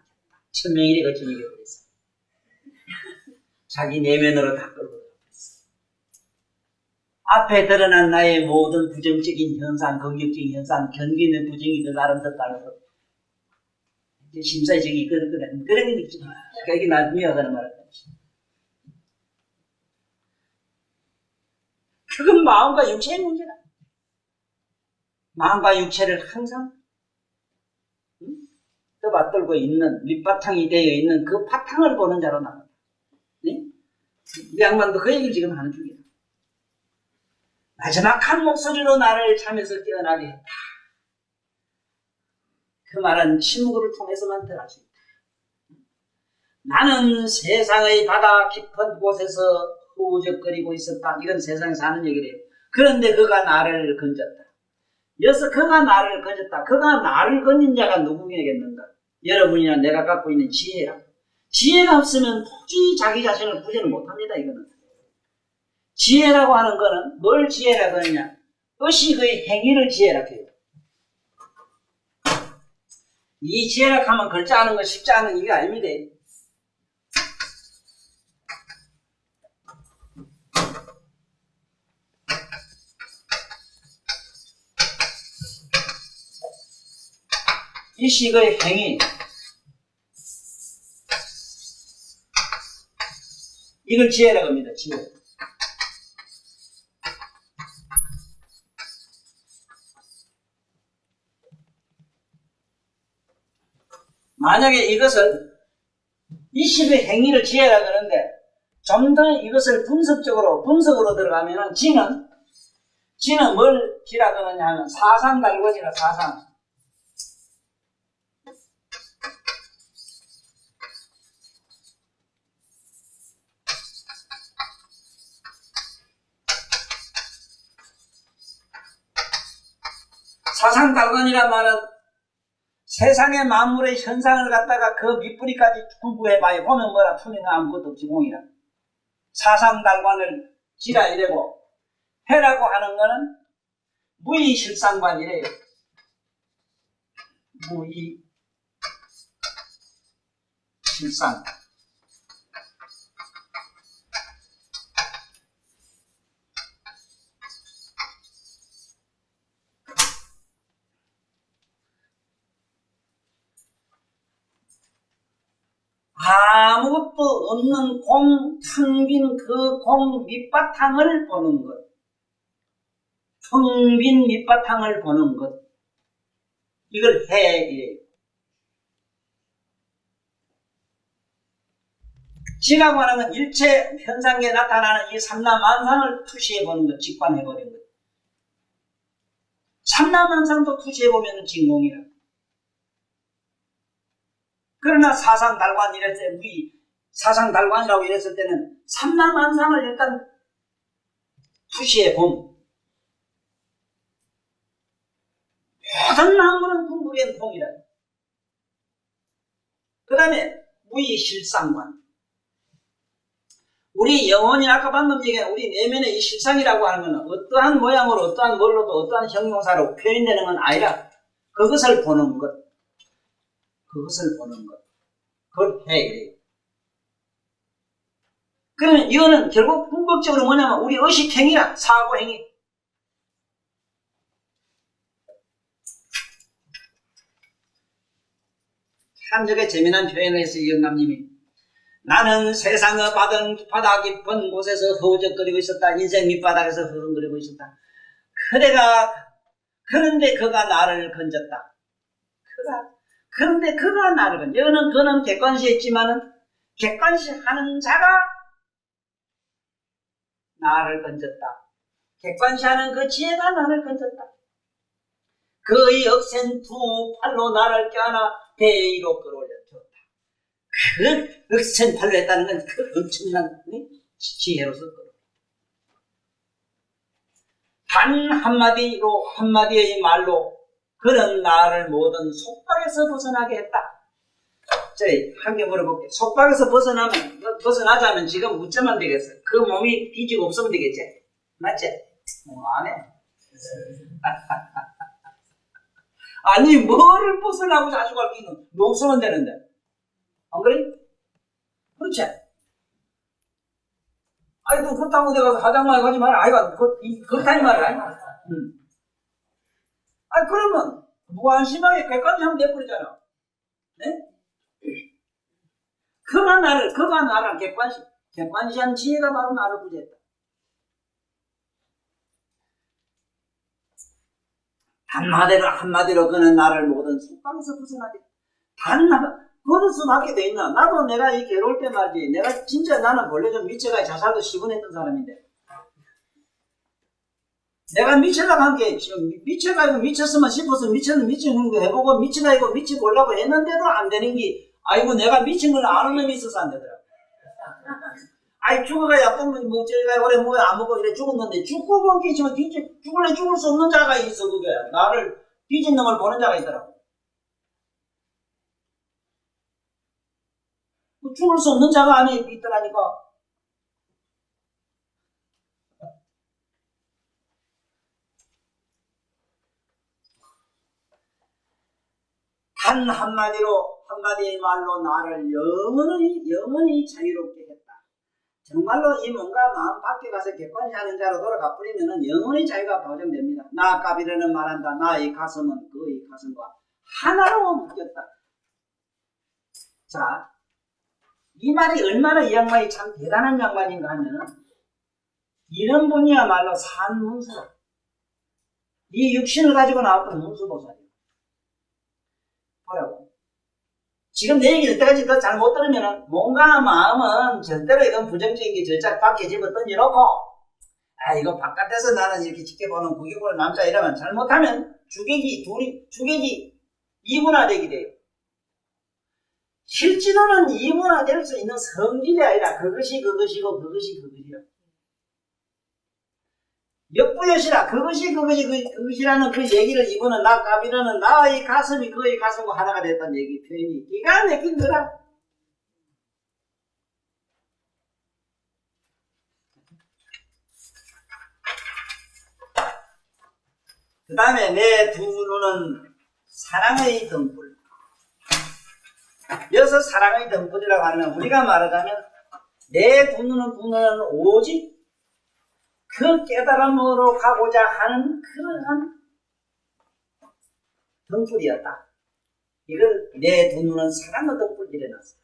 천명일이 거친 일이 그랬어. 자기 내면으로 다 끌고 들어갔어. 앞에 드러난 나의 모든 부정적인 현상, 긍정적인 현상, 견기는 부정이 그 나름 더 따라서 이제 심사적이 그런 게 있지. 그게 나 미워하는 말을 하지. 그건 마음과 육체의 문제다. 마음과 육체를 항상 떠받들고 있는 밑바탕이 되어 있는 그 바탕을 보는 자로 나간다. 네? 이 양반도 그 얘기를 지금 하는 중이다. 마지막한 목소리로 나를 잠에서 깨어나게 했다. 그 말은 침묵을 통해서만 들을 수 있다. 나는 세상의 바다 깊은 곳에서 후적거리고 있었다. 이건 세상에서 하는 얘기래요. 그런데 그가 나를 건졌다. 여기서 그가 나를 건졌다. 그가 나를 건진 자가 누구겠는가? 여러분이나 내가 갖고 있는 지혜라. 지혜가 없으면 도저히 자기 자신을 구제를 못합니다. 이거는. 지혜라고 하는 거는 뭘 지혜라고 하느냐? 의식의 행위를 지혜라고 해요. 이 지혜라고 하면 글자 하는 거 쉽지 않은 이게 아닙니다. 이 식의 행위, 이걸 지혜라고 합니다. 지혜. 만약에 이것을 이 식의 행위를 지혜라 그러는데 좀 더 이것을 분석으로 들어가면은 지는 뭘 지라 그러냐 하면 사상달권이라 사상. 사상달권이란 말은 세상의 만물의 현상을 갖다가 그 밑뿌리까지 공부해봐야 보면 뭐라 풀리는 아무것도 없지 공이라. 사상달관을 지라 이래고 해라고 하는 거는 무의실상관이래요. 무의실상. 아무것도 없는 공, 텅 빈 그 공 밑바탕을 보는 것. 텅 빈 밑바탕을 보는 것. 이걸 해이래요. 지라고 하는 건 일체 현상에 나타나는 이 삼라만상을 투시해보는 것, 직관해버리는 것. 삼라만상도 투시해보면 진공이라. 그러나 사상달관 이랬을 때, 우리 사상달관이라고 이랬을 때는 삼라만상을 일단 투시해봄. 모든 만물은 풍부한 통이라. 그 다음에 무의실상관. 우리 영혼이 아까 방금 얘기한 우리 내면의 이 실상이라고 하는 것은 어떠한 모양으로 어떠한 뭘로도 어떠한 형용사로 표현되는 건 아니라 그것을 보는 것. 그것을 보는 것. 그걸 해. 그러면 이거는 결국 궁극적으로 뭐냐면 우리 의식행위라. 사고행위. 참 저게 재미난 표현을 했어요. 영감님이. 나는 세상의 바다 깊은 곳에서 허우적거리고 있었다. 인생 밑바닥에서 허둥거리고 있었다. 그런데 그가 나를 건졌다. 그런데 그가 나를 건졌다. 여는 그는 객관시했지만은 객관시하는 자가 나를 건졌다. 객관시하는 그 지혜가 나를 건졌다. 그의 억센 두 팔로 나를 껴안아 배 위로 끌어올렸다. 그 억센 팔로 했다는 건 그 엄청난 지혜로서 단 한마디의 말로 그는 나를 모든 속박에서 벗어나게 했다. 저희 한 개 물어볼게요. 속박에서 벗어나자면 지금 웃자면 되겠어. 그 몸이 뒤지고 없으면 되겠지. 맞지? 안 해. 아니 뭐를 벗어나고 자식할 끼는 없으면 되는데. 안 그래? 그렇지? 아이, 너 그렇다고 내가 화장만 가지 마라. 아이가, 그렇다니 말이야. 아이, 그러면, 무한심하게 객관시하면 돼버리잖아. 네? 그가 나를 객관시한 지혜가 바로 나를 구제했다. 한마디로 그는 나를 모든 속박에서 벗어나게. 그럴 수밖에 돼 있나? 나도 내가 이 괴로울 때 말이지. 내가 진짜 나는 원래 좀 미쳐가 자살도 시분했던 사람인데. 내가 미쳐가 한 게, 미쳐가 미쳤으면 싶어서 미치는 거 해보고 미쳐가 미쳐보려고 했는데도 안 되는 게, 아이고 내가 미친 걸 아는 놈이 있어서 안 되더라. 아이 죽어가 약간 저희가 오래 안 먹고 이래 죽었는데 죽고 먹기 지금 죽을 수 없는 자가 있어. 그게 나를 뒤진 놈을 보는 자가 있더라고. 죽을 수 없는 자가 안에 있더라니까. 단 한마디의 말로 나를 영원히 자유롭게 했다. 정말로 이 몸과 마음 밖에 가서 객관시하는 자로 돌아가 버리면은 영원히 자유가 보장됩니다. 나 까비르는 말한다. 나의 가슴은 그의 가슴과 하나로 묶였다. 자, 이 말이 얼마나 이 양반이 참 대단한 양반인가 하면 이런 분이야말로 산문수다. 이 육신을 가지고 나왔던 문수보살이에요. 뭐라고? 지금 내 얘기 여태까지 더 잘못 들으면 몸과 마음은 절대로 이건 부정적인 게 절짝 밖에 집어 던져놓고 이거 바깥에서 나는 이렇게 지켜보는 구경보는 남자 이러면 잘못하면 주객이 이문화되게 돼요. 실제로는 이문화될 수 있는 성질이 아니라 그것이 그것이고 그것이 그것이라. 역부여시라 그것이라는 그 얘기를 이분은 나 까비라는 나의 가슴이 그의 가슴과 하나가 됐다는 얘기 표현이 기가 막힌 거라. 그 다음에 내 두 눈은 사랑의 등불. 여기서 사랑의 등불이라고 하면 우리가 말하자면 내 두 눈은 오직 그 깨달음으로 가고자 하는 그러한 등불이었다. 이걸 내 두 눈은 사랑의 등불 이래놨어.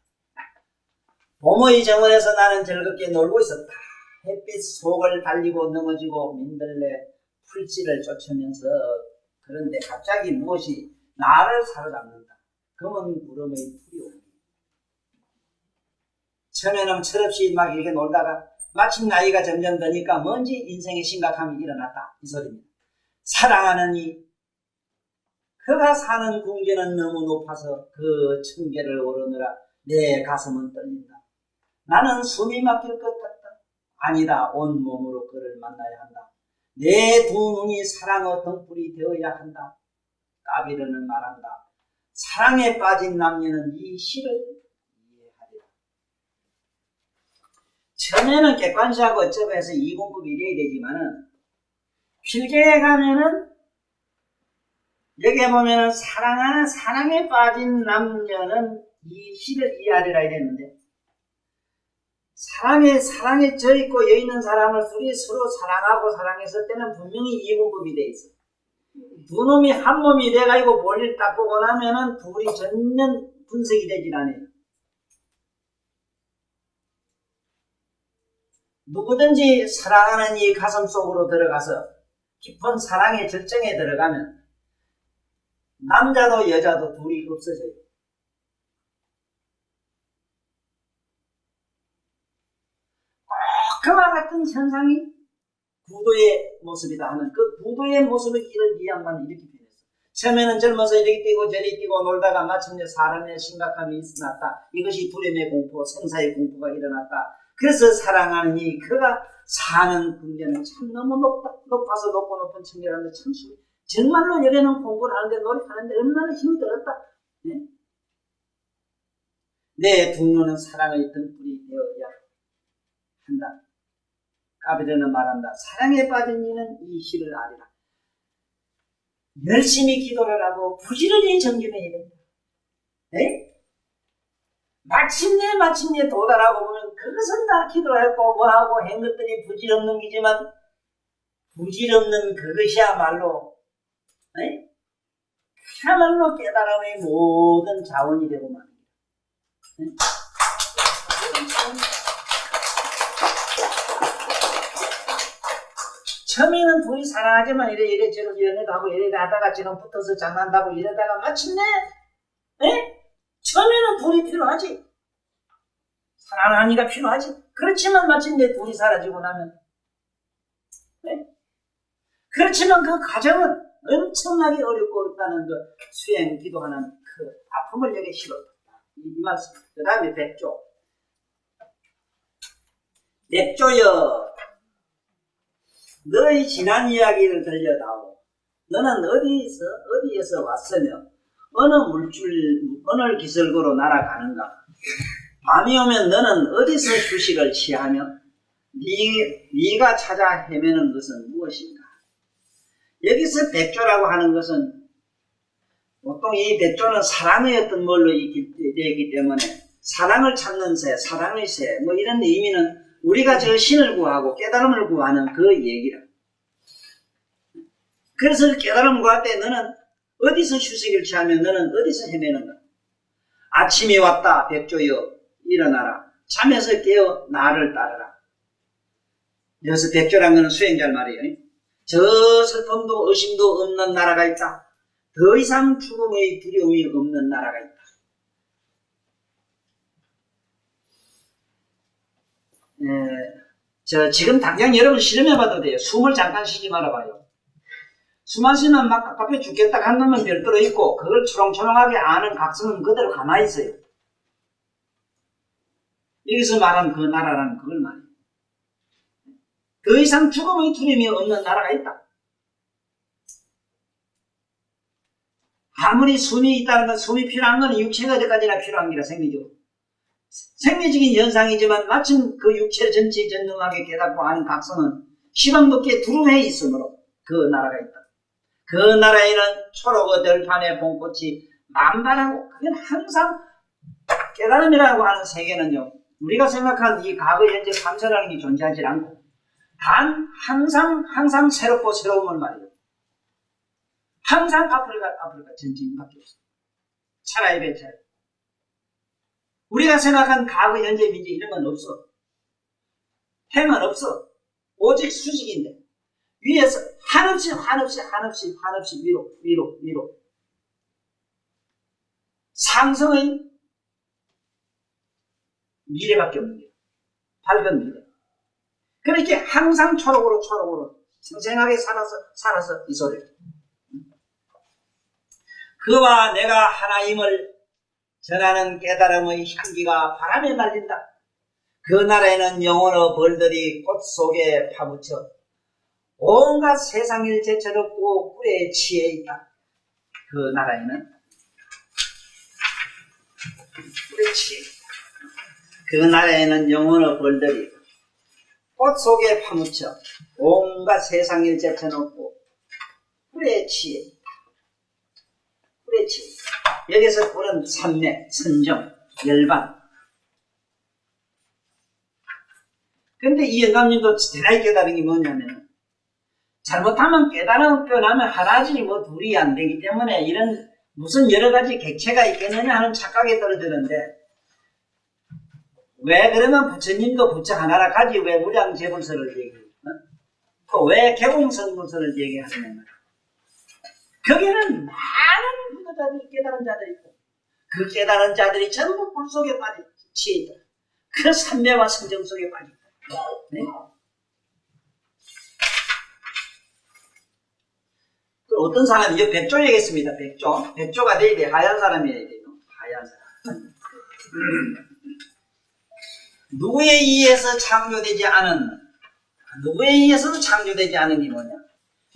봄의 정원에서 나는 즐겁게 놀고 있었다. 햇빛 속을 달리고 넘어지고 민들레 풀씨를 쫓으면서 그런데 갑자기 무엇이 나를 사로잡는다. 검은 구름의 풀이 옵니다. 처음에는 철없이 막 이렇게 놀다가 마침 나이가 점점 드니까 뭔지 인생의 심각함이 일어났다. 이 소리입니다. 사랑하는 이 그가 사는 궁전은 너무 높아서 그 층계를 오르느라 내 가슴은 떨린다. 나는 숨이 막힐 것 같다. 아니다. 온몸으로 그를 만나야 한다. 내 두 눈이 사랑의 등불이 되어야 한다. 까비르는 말한다. 사랑에 빠진 남녀는 이 시를 이해하리라. 처음에는 객관시하고 어쩌고 해서 이공급 이래야 되지만은 필경에 가면은 여기에 보면은 사랑에 빠진 남녀는 이 시를 이해하리라 이랬는데 사랑에 져있고 여있는 사람을 둘이 서로 사랑하고 사랑했을 때는 분명히 이공급이 돼 있어. 두 놈이 한 몸이 돼가지고 볼일 딱 보고 나면은 둘이 전혀 분석이 되질 않아요. 누구든지 사랑하는 이 가슴 속으로 들어가서 깊은 사랑의 절정에 들어가면 남자도 여자도 둘이 없어져요. 그와 같은 현상이 부도의 모습이다 하는 그 부도의 모습의 길을 이 양반은 이렇게 표현했어. 처음에는 젊어서 이렇게 뛰고 저리 뛰고 놀다가 마침내 사람의 심각함이 일어났다. 이것이 두려움의 공포, 생사의 공포가 일어났다. 그래서 사랑하는 이 그가 사는 궁전은 참 너무 높아서 높은 층계라는데 참 정말로 여기는 공부를 하는데 노력하는데 얼마나 힘이 들었다. 네? 내 두 눈은 사랑의 등불이 되어야 한다. 까비르는 말한다. 사랑에 빠진 이는 이 시를 아리라. 열심히 기도를 하고 부지런히 정진해야 된다. 네? 마침내 도달하고 보면 그것은 다 기도했고 뭐하고 한 것들이 부질없는 기지만 부질없는 그것이야말로 네? 그야말로 깨달음의 모든 자원이 되고 말입니다. 네? 처음에는 둘이 사랑하지만 이래 저래 연애도 하고 이래 하다가 지금 붙어서 장난다고 이러다가 마침내 처음에는 둘이 필요하지. 사랑하는 이가 필요하지. 그렇지만 마침내 둘이 사라지고 나면 그렇지만 그 과정은 엄청나게 어렵다는 그 수행 기도하는 그 아픔을 여기에 실었다. 이 말씀. 그 다음에 백조. 백조여 너의 지난 이야기를 들려다오. 너는 어디에서 왔으며 어느 기슭으로 날아가는가? 밤이 오면 너는 어디서 휴식을 취하며 네가 찾아 헤매는 것은 무엇인가? 여기서 백조라고 하는 것은 보통 이 백조는 사랑의 어떤 뭘로 되기 때문에 사랑을 찾는 새, 사랑의 새 뭐 이런 의미는 우리가 저 신을 구하고 깨달음을 구하는 그 얘기라. 그래서 깨달음을 구할 때 너는 어디서 휴식을 취하면 너는 어디서 헤매는가? 아침이 왔다 백조여 일어나라. 잠에서 깨어 나를 따르라. 여기서 백조란 것은 수행자를 말이에요. 저 슬픔도 의심도 없는 나라가 있다. 더 이상 죽음의 두려움이 없는 나라가 있다. 지금 당장 여러분 실험해봐도 돼요. 숨을 잠깐 쉬지 말아봐요. 숨 안 쉬면 막 답답해 죽겠다 한 놈은 별도로 있고, 그걸 초롱초롱하게 아는 각성은 그대로 가만히 있어요. 여기서 말한 그 나라라는 그걸 말이에요. 더 이상 죽음의 두려움이 없는 나라가 있다. 아무리 숨이 있다는 건, 숨이 필요한 건 육체가 어디까지나 필요한 게라 생리죠. 생리적인 현상이지만 마침 그 육체 전체 전능하게 깨닫고 아는 각성은 시방밖에 두루해 있으므로 그 나라가 있다. 그 나라에는 초록의 들판의 봄꽃이 만발하고, 그건 항상 깨달음이라고 하는 세계는요, 우리가 생각한 이 과거 현재 감사라는 게 존재하지 않고 단 항상 새롭고 새로움을 말이에요. 항상 앞으로 전진밖에 없어. 차라리 배차라. 우리가 생각한 과거 현재 민재 이런 건 없어. 행은 없어. 오직 수직인데 위에서 한없이 위로 상승의 미래밖에 없는 거예요. 밝은 미래. 그렇게 항상 초록으로 생생하게 살아서 이 소리. 그와 내가 하나임을 전하는 깨달음의 향기가 바람에 날린다. 그 나라에는 영혼의 벌들이 꽃 속에 파묻혀 온갖 세상일 제철없고 꿀에 취해 있다. 그 나라에는 꿀에 취해 있다. 그 나라에는 영혼의 벌들이 꽃 속에 파묻혀 온갖 세상일 제철없고 꿀에 취해 있다. 꿀에 취해 있다. 여기서 꿀은 산맥, 선정, 열반. 근데 이 영감님도 대단히 깨달은 게 뭐냐면, 잘못하면 깨달으면 하나지 뭐 둘이 안 되기 때문에 이런 무슨 여러 가지 객체가 있겠느냐 하는 착각에 떨어지는데, 왜 그러면 부처님도 부처 하나라 가지 왜 무량재불설을 얘기해요? 또 왜 개공성불설을 얘기하느냐? 거기는 많은 부도자들이 깨달은 자들이 있고, 그 깨달은 자들이 전부 불 속에 빠져 취해 있다. 그 삼매와 성정 속에 빠져 있다. 네? 어떤 사람이, 이제 백조 얘기했습니다. 백조가 되게 하얀 사람이에요. 하얀 사람. 누구에 의해서 창조되지 않은, 누구에 의해서도 창조되지 않은 게 뭐냐?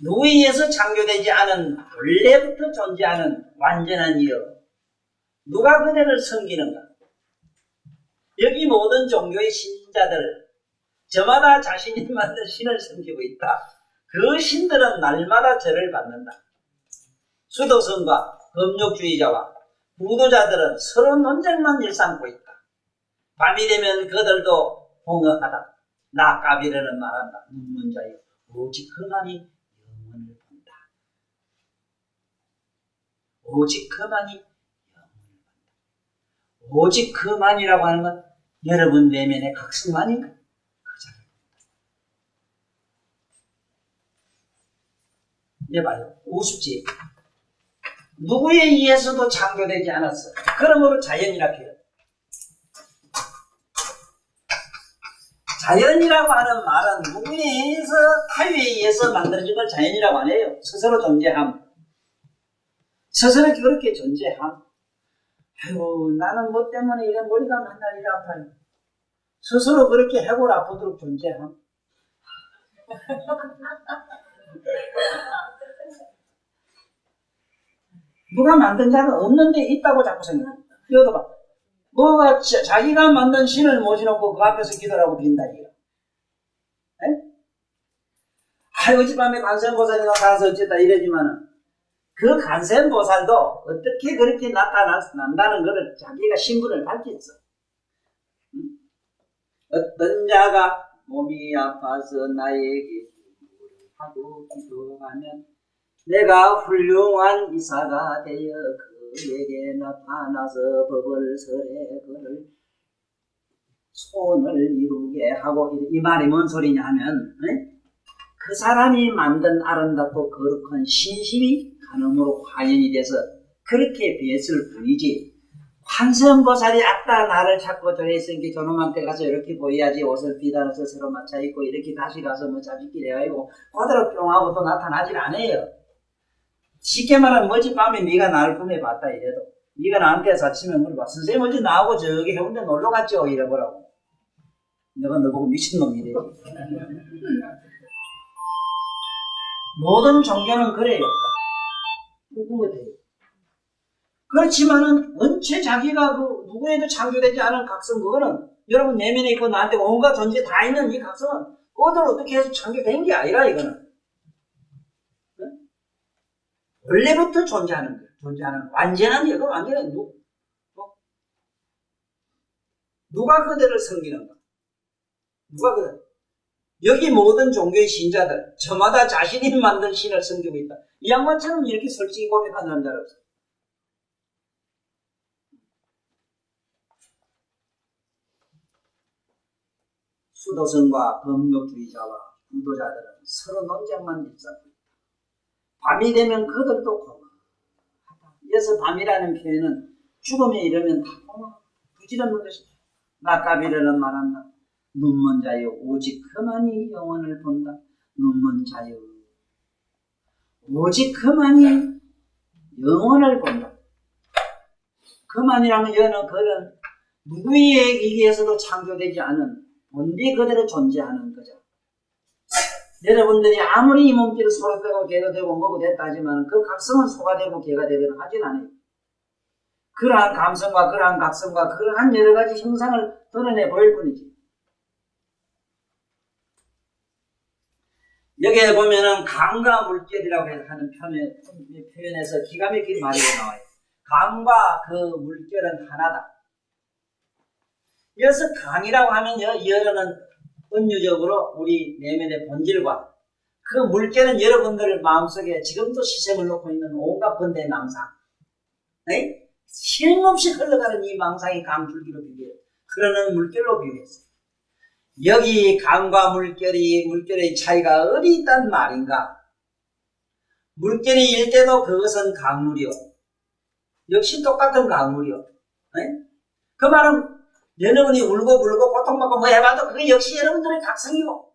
누구에 의해서 창조되지 않은, 원래부터 존재하는 완전한 이여. 누가 그대를 섬기는가? 여기 모든 종교의 신자들, 저마다 자신이 만든 신을 섬기고 있다. 그 신들은 날마다 절을 받는다. 수도승과 법력주의자와 부도자들은 서로 논쟁만 일삼고 있다. 밤이 되면 그들도 공허하다. 나 까비르는 말한다. 눕는 자여 오직 그만이 영혼을 본다. 오직 그만이 영혼을 본다. 오직 그만이라고 하는 건 여러분 내면의 각성만이 그 자를 본다. 이제 봐요. 우습지. 누구에 의해서도 창조되지 않았어. 그러므로 자연이라 해요. 자연이라고 하는 말은 누구에 의해서, 타유에 의해서 만들어진 걸 자연이라고 안 해요. 스스로 존재함. 스스로 그렇게 존재함. 아이고, 나는 뭐 때문에 이런 머리가 맨날 이래 아파요. 스스로 그렇게 해골 아프도록 존재함. 누가 만든 자가 없는데 있다고 자꾸 생각해. 이것도 봐. 뭐가 자기가 만든 신을 모셔놓고 그 앞에서 기도하고 빈다 이거. 어젯밤에 관세음보살이 나타나서 어쨌다 이러지만은 그 관세음보살도 어떻게 그렇게 나타난다는 것을 자기가 신분을 밝혔어. 어떤 자가 몸이 아파서 나에게 기도를 하고 기도하면 내가 훌륭한 이사가 되어 그에게 나타나서 법을 설해 그를 소원을 이루게 하고, 이 말이 뭔 소리냐 하면 그 사람이 만든 아름답고 거룩한 신심이 간음으로 화연이 돼서 그렇게 뱃을 부리지, 관세음보살이 아따 나를 찾고 저래 있으니까 저놈한테 가서 이렇게 보여야지, 옷을 비단해서 새로 맞춰 입고 이렇게 다시 가서 뭐 자식끼리 해가지고 그대로 뿅 하고 또 나타나질 않아요. 쉽게 말하면 뭐지, 밤에 네가 나를 꿈에 봤다 이래도, 네가 나한테 사치면 물어봐, 선생님 어제 나하고 저기 해운대 놀러 갔죠 이래보라고. 내가 너보고 미친놈이래. 모든 종교는 그래요. 궁금해요. 그렇지만은 원체 자기가 그 누구에도 창조되지 않은 각성, 그거는 여러분 내면에 있고 나한테 온갖 존재 다 있는 이 각성은 그것을 어떻게 해서 창조된 게 아니라, 이거는 원래부터 존재하는 거예요. 존재하는 완전한, 이거 완전한 누가 그들을 섬기는가? 누가 그들? 여기 모든 종교의 신자들 저마다 자신이 만든 신을 섬기고 있다. 이 양반처럼 이렇게 솔직히 고백한 남자는 없어. 수도승과 법욕주의자와 구도자들은 서로 논쟁만 일삼고 있다. 밤이 되면 그들도 고마하다. 그래서 밤이라는 표현은 죽음에 이르면 다 고마워, 부질없는 것이다. 낙가비르는 말한다. 눈먼 자여 오직 그만이 영혼을 본다. 눈먼 자여 오직 그만이 영혼을 본다. 그만이라는 여는 그런 누구의 얘기에서도 창조되지 않은 본디 그대로 존재하는 거죠. 여러분들이 아무리 이 몸뚱이를 소로 되고 개가 되고 뭐고 됐다 하지만 그 각성은 소가 되고 개가 되거나 하진 않아요. 그러한 감성과 그러한 각성과 그러한 여러 가지 형상을 드러내 보일 뿐이지. 여기에 보면은 강과 물결이라고 하는 표현에서 기가 막힌 말이 나와요. 강과 그 물결은 하나다. 여기서 강이라고 하면요, 여러는 은유적으로 우리 내면의 본질과 그 물결은 여러분들 마음속에 지금도 시샘을 놓고 있는 온갖 번뇌의 망상, 쉼없이 흘러가는 이 망상이 강줄기로 비교해요. 그러는 물결로 비교했어요. 여기 강과 물결의 차이가 어디 있단 말인가? 물결이 일 때도 그것은 강물이요, 역시 똑같은 강물이요. 그 말은 여러분이 울고 불고 고통받고 뭐 해봐도 그게 역시 여러분들의 각성이고,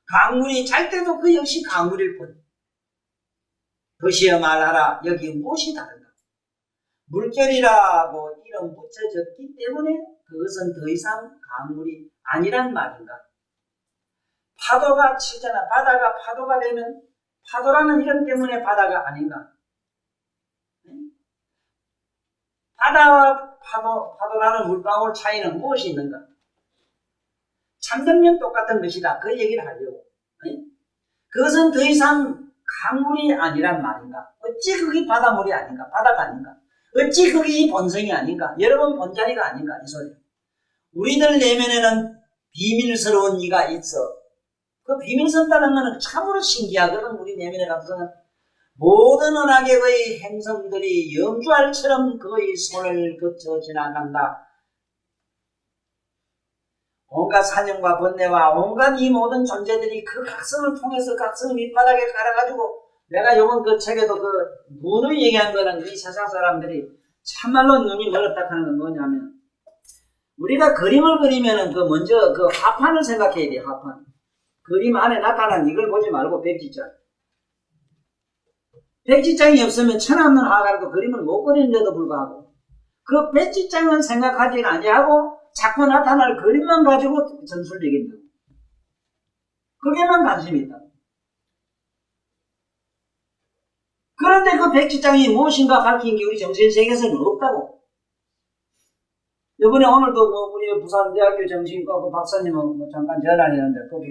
강물이 잘 때도 그 역시 강물일 뿐. 도시어 말하라, 여기 무엇이 다른가? 물결이라고 이름 붙여졌기 때문에 그것은 더 이상 강물이 아니란 말인가? 파도가 치잖아. 바다가 파도가 되면 파도라는 이름 때문에 바다가 아닌가? 바다와 파도라는 물방울 차이는 무엇이 있는가? 참되면 똑같은 것이다. 그 얘기를 하려고. 그것은 더 이상 강물이 아니란 말인가? 어찌 그게 바다물이 아닌가? 바다가 아닌가? 어찌 그게 본성이 아닌가? 여러분 본자리가 아닌가? 이 소리. 우리들 내면에는 비밀스러운 이가 있어. 그 비밀스럽다는 것은 참으로 신기하거든. 우리 내면의 감성은 모든 은하계의 행성들이 영주알처럼 그의 손을 거쳐 지나간다. 온갖 사념과 번뇌와 온갖 이 모든 존재들이 그 각성을 통해서 각성 밑바닥에 깔아가지고, 내가 요번 그 책에도 그 눈을 얘기한 거는 이 세상 사람들이 참말로 눈이 멀었다 하는 건 뭐냐면, 우리가 그림을 그리면은 그 먼저 그 하판을 생각해야 돼. 하판. 그림 안에 나타난 이걸 보지 말고 백지장. 백지장이 없으면 천없는 화가라도 그림을 못 그리는데도 불구하고 그 백지장은 생각하지 아니하고 자꾸 나타날 그림만 가지고 전술되겠다. 그게만 관심이 있다. 그런데 그 백지장이 무엇인가 밝힌 게 우리 정신세계에서는 없다고. 이번에 오늘도 뭐 우리 부산대학교 정신과 그 박사님은 뭐 잠깐 전화를 했는데 그분도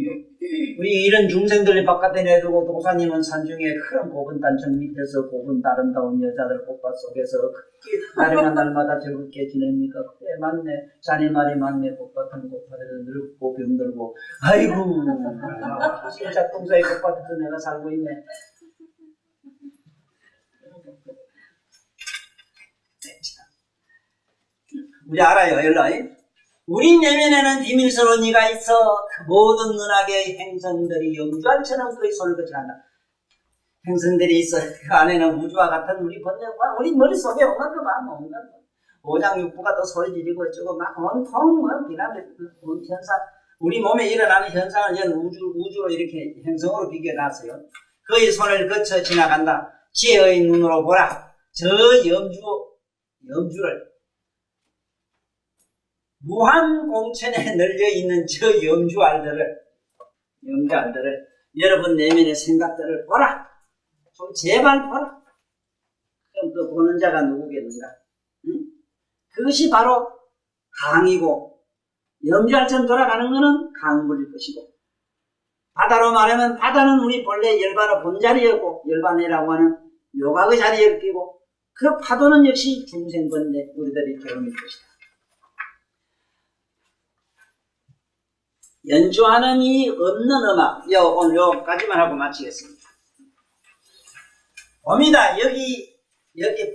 우리 이런 중생들이 바깥에 내두고 도사님은 산중에 큰 고분 단청 밑에서 고분 아름다운 여자들 꽃밭 속에서 날이나 날마다 즐겁게 지냅니까? 그래 맞네 자네 말이 맞네 꽃밭은 꽃밭에서 늙고 병들고 아이고 진짜 동사의 꽃밭에서 내가 살고 있네. 우리 알아요, 열라. 우리 내면에는 비밀스러운 이가 있어 그 모든 은하계의 행성들이 염주알처럼 그의 손을 거쳐간다. 행성들이 있어 그 안에는 우주와 같은 우리 번뇌와 우리 머릿속에 온갖 거 봐, 온갖 거. 오장육부가 또 소리 지르고 어쩌고 막 온통 비나베 현상 우리 몸에 일어나는 현상을 전 우주로 이렇게 행성으로 비교해놨어요. 그의 손을 거쳐 지나간다. 지혜의 눈으로 보라. 저 염주를 무한 공천에 널려있는 저 염주알들을 여러분 내면의 생각들을 보라. 좀 제발 보라. 그럼 그 보는 자가 누구겠는가? 응? 그것이 바로 강이고 염주알처럼 돌아가는 것은 강물일 것이고 바다로 말하면 바다는 우리 본래 열반의 본자리였고 열반이라고 하는 요각의 자리에 끼고 그 파도는 역시 중생본래 우리들이 경험일 것이다. 연주하는 이 없는 음악, 오늘 요까지만 하고 마치겠습니다. 봄이다. 여기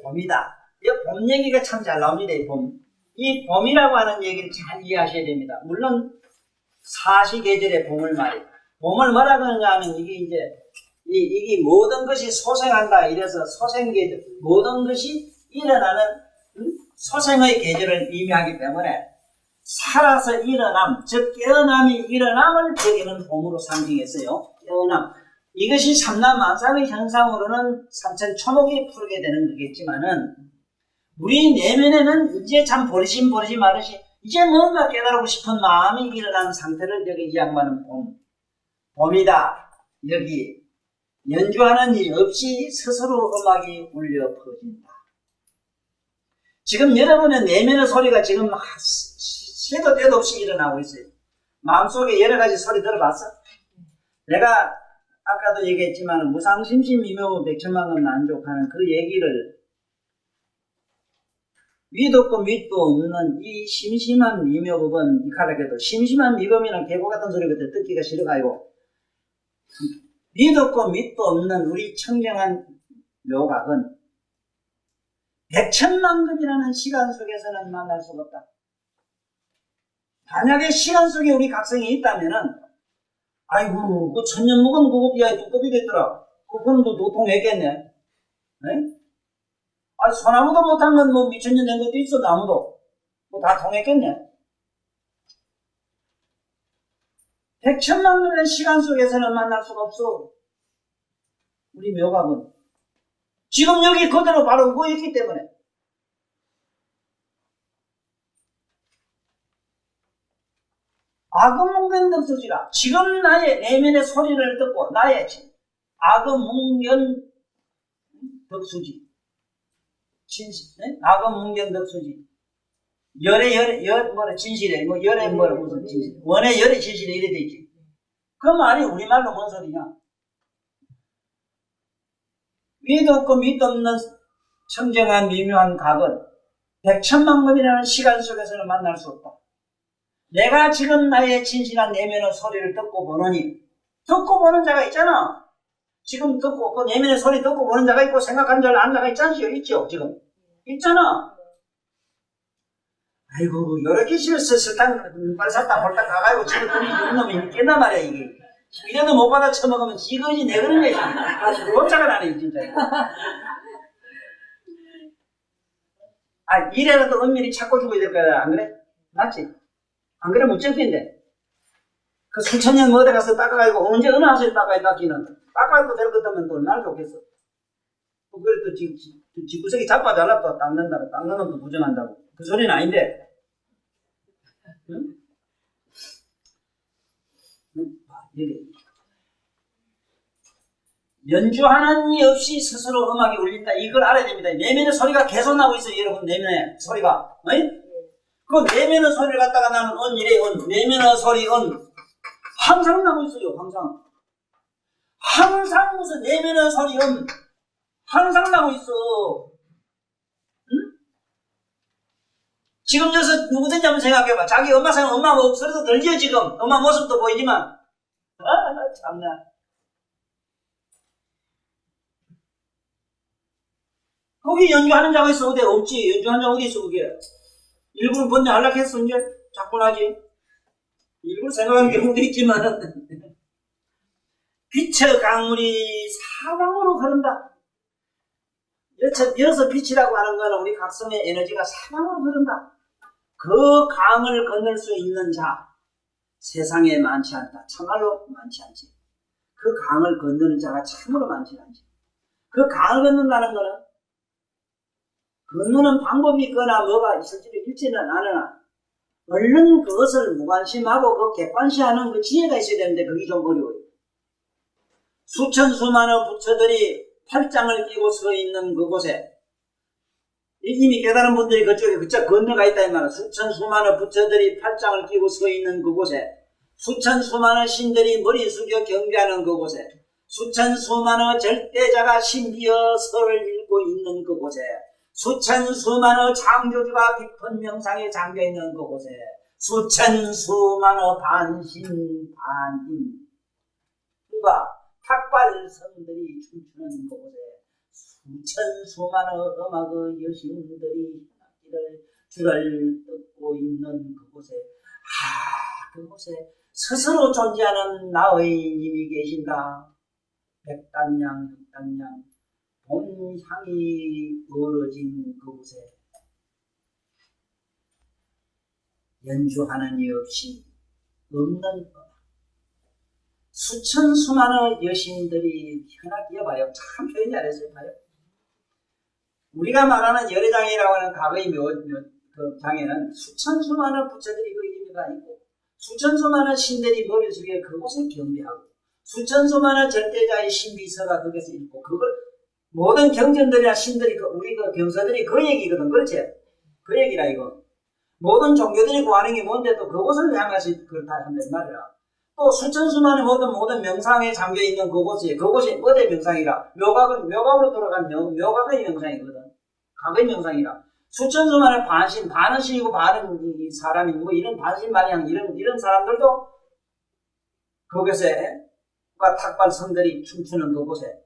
봄이다. 이 봄 얘기가 참 잘 나옵니다. 이 봄이라고 하는 얘기를 잘 이해하셔야 됩니다. 물론 사시계절의 봄을 말이에요. 봄을 뭐라 그러냐 하면 이게 모든 것이 소생한다. 이래서 소생계절, 모든 것이 일어나는 소생의 계절을 의미하기 때문에 살아서 일어남, 즉 깨어남이 일어남을 저기는 봄으로 상징했어요. 깨어남. 이것이 삼라만상의 현상으로는 삼천초목이 풀게 되는 거겠지만은 우리 내면에는 이제 참 버리심 말듯이 이제 뭔가 깨달고 싶은 마음이 일어나는 상태를 여기 이 양반은 봄이다. 여기 연주하는 일 없이 스스로 음악이 울려 퍼진다. 지금 여러분의 내면의 소리가 지금 시도 때도 없이 일어나고 있어요. 마음속에 여러 가지 소리 들어봤어? 내가 아까도 얘기했지만 무상심심 미묘 백천만금 난족하는 그 얘기를 위도 없고 밑도 없는 이 심심한 미묘법은 이카라게도 심심한 미범이는 개고 같은 소리 그때 듣기가 싫어가지고 위도 없고 밑도 없는 우리 청정한 묘각은 백천만금이라는 시간 속에서는 만날 수가 없다. 만약에 시간 속에 우리 각성이 있다면은 아이고 그 천년 묵은 그거 야 두꺼비 됐더라. 그거는 또 도통했겠네. 네? 아 소나무도 못한 건 뭐 미천년 된 것도 있어. 나무도 뭐 다 통했겠네. 백천만금의 시간 속에서는 만날 수가 없어. 우리 묘각은 지금 여기 그대로 바로 그거 있기 때문에 악음문견덕수지라. 지금 나의 내면의 소리를 듣고 나의 악음문견덕수지 진실, 네? 악음문견덕수지 열의 진실에 뭐 열의 뭐라 무슨 진실 원의 열의 진실에 이래 되지. 그 말이 우리말로 뭔 소리냐? 위도 없고 밑도 없는 청정한 미묘한 각은 백천만금이라는 시간 속에서는 만날 수 없다. 내가 지금 나의 진실한 내면의 소리를 듣고 보느니 듣고 보는 자가 있잖아. 지금 듣고 그 내면의 소리 듣고 보는 자가 있고 생각하는 자를 아는 자가 있잖아요. 있죠 지금 있잖아. 아이고 요렇게 실수 설탕 빨사탕 홀딱 가가지고 지금 돈이 있는 놈이 있겠나 말이야. 이게 이래도 못 받아 처먹으면 지그러지 내 그런 거지. 꼼짝을 안 해 진짜. 아 이래라도 은밀히 찾고 죽어야 될 거야. 안 그래? 맞지? 안 그래 무정피인데 그 수천년 뭐 어디 가서 닦아가지고 언제 어느 하수에 닦아야 닦기는 닦아도 될 것 같으면 또 얼마나 좋겠어. 그래 또 지구석이 자빠져라 또 닦는다고 닦는 놈도 부정한다고 그 소리는 아닌데. 응? 여기 연주하는 이 없이 스스로 음악이 울린다. 이걸 알아야 됩니다. 내면의 소리가 계속 나오고 있어요. 여러분 내면의 소리가. 어이? 그 그 내면의 소리를 갖다가 나는 이래 내면의 소리 항상 나고 있어요. 항상 무슨 내면의 소리 항상 나고 있어. 응? 지금 여기서 누구든지 한번 생각해봐. 자기 엄마 생각, 엄마 목소리도 들려 지금. 엄마 모습도 보이지만. 참나. 거기 연주하는 자가 있어. 어디 없지. 연주하는 자 어디 있어 그게. 일부러 번뇌 안락했어 이제. 자꾸 나지. 일부러 생각하는 경우도 있지만 빛의 강물이 사방으로 흐른다. 여기서 빛이라고 하는 거는 우리 각성의 에너지가 사방으로 흐른다. 그 강을 건널 수 있는 자 세상에 많지 않다. 참말로 많지 않지. 그 강을 건너는 자가 참으로 많지 않지. 그 강을 건넌다는 거는 건너는 방법이 있거나 뭐가 있을지도 있지는 않으나 얼른 그것을 무관심하고 그 객관시하는 그 지혜가 있어야 되는데 그게 좀 어려워요. 수천 수만의 부처들이 팔짱을 끼고 서 있는 그곳에 이미 깨달은 분들이 그쪽에 그쪽 건너가 있다 이 말이야. 수천 수만의 부처들이 팔짱을 끼고 서 있는 그곳에 수천 수만의 신들이 머리 숙여 경배하는 그곳에 수천 수만의 절대자가 신비어 설을 읽고 있는 그곳에 수천 수만의 창조주가 깊은 명상에 잠겨있는 그곳에 수천 수만의 반신 반인과 탁발성들이 춤추는 그곳에 수천 수만의 음악의 여신들이 줄을 뜯고 있는 그곳에 그곳에 스스로 존재하는 나의 님이 계신다. 백단양 흑단양 봄향이 어우러진 그곳에 연주하는 이 없이 없는 수천 수만의 여신들이 현악기에 봐요. 참 표현 잘했어요. 봐요. 우리가 말하는 열애장이라고 하는 과거의 그 장에는 수천 수만의 부처들이 그 의미가 있고 수천 수만의 신들이 머리 숙여 그곳에 경배하고 수천 수만의 절대자의 신비서가 거기서 있고 그걸 모든 경전들이나 신들이 우리 그 경서들이 그 얘기거든. 그렇지? 그 얘기라 이거. 모든 종교들이 구하는 게 뭔데 또 그곳을 향해서 그렇다 한다 이 말이야. 또 수천 수만의 모든 명상에 잠겨있는 그곳이 어디 명상이라 묘각으로 돌아간 묘각의 명상이거든. 각의 명상이라 수천 수만의 반은 신이고 반은 사람이고 뭐 이런 반신반양 이런 사람들도 거기서 탁발 성들이 춤추는 그곳에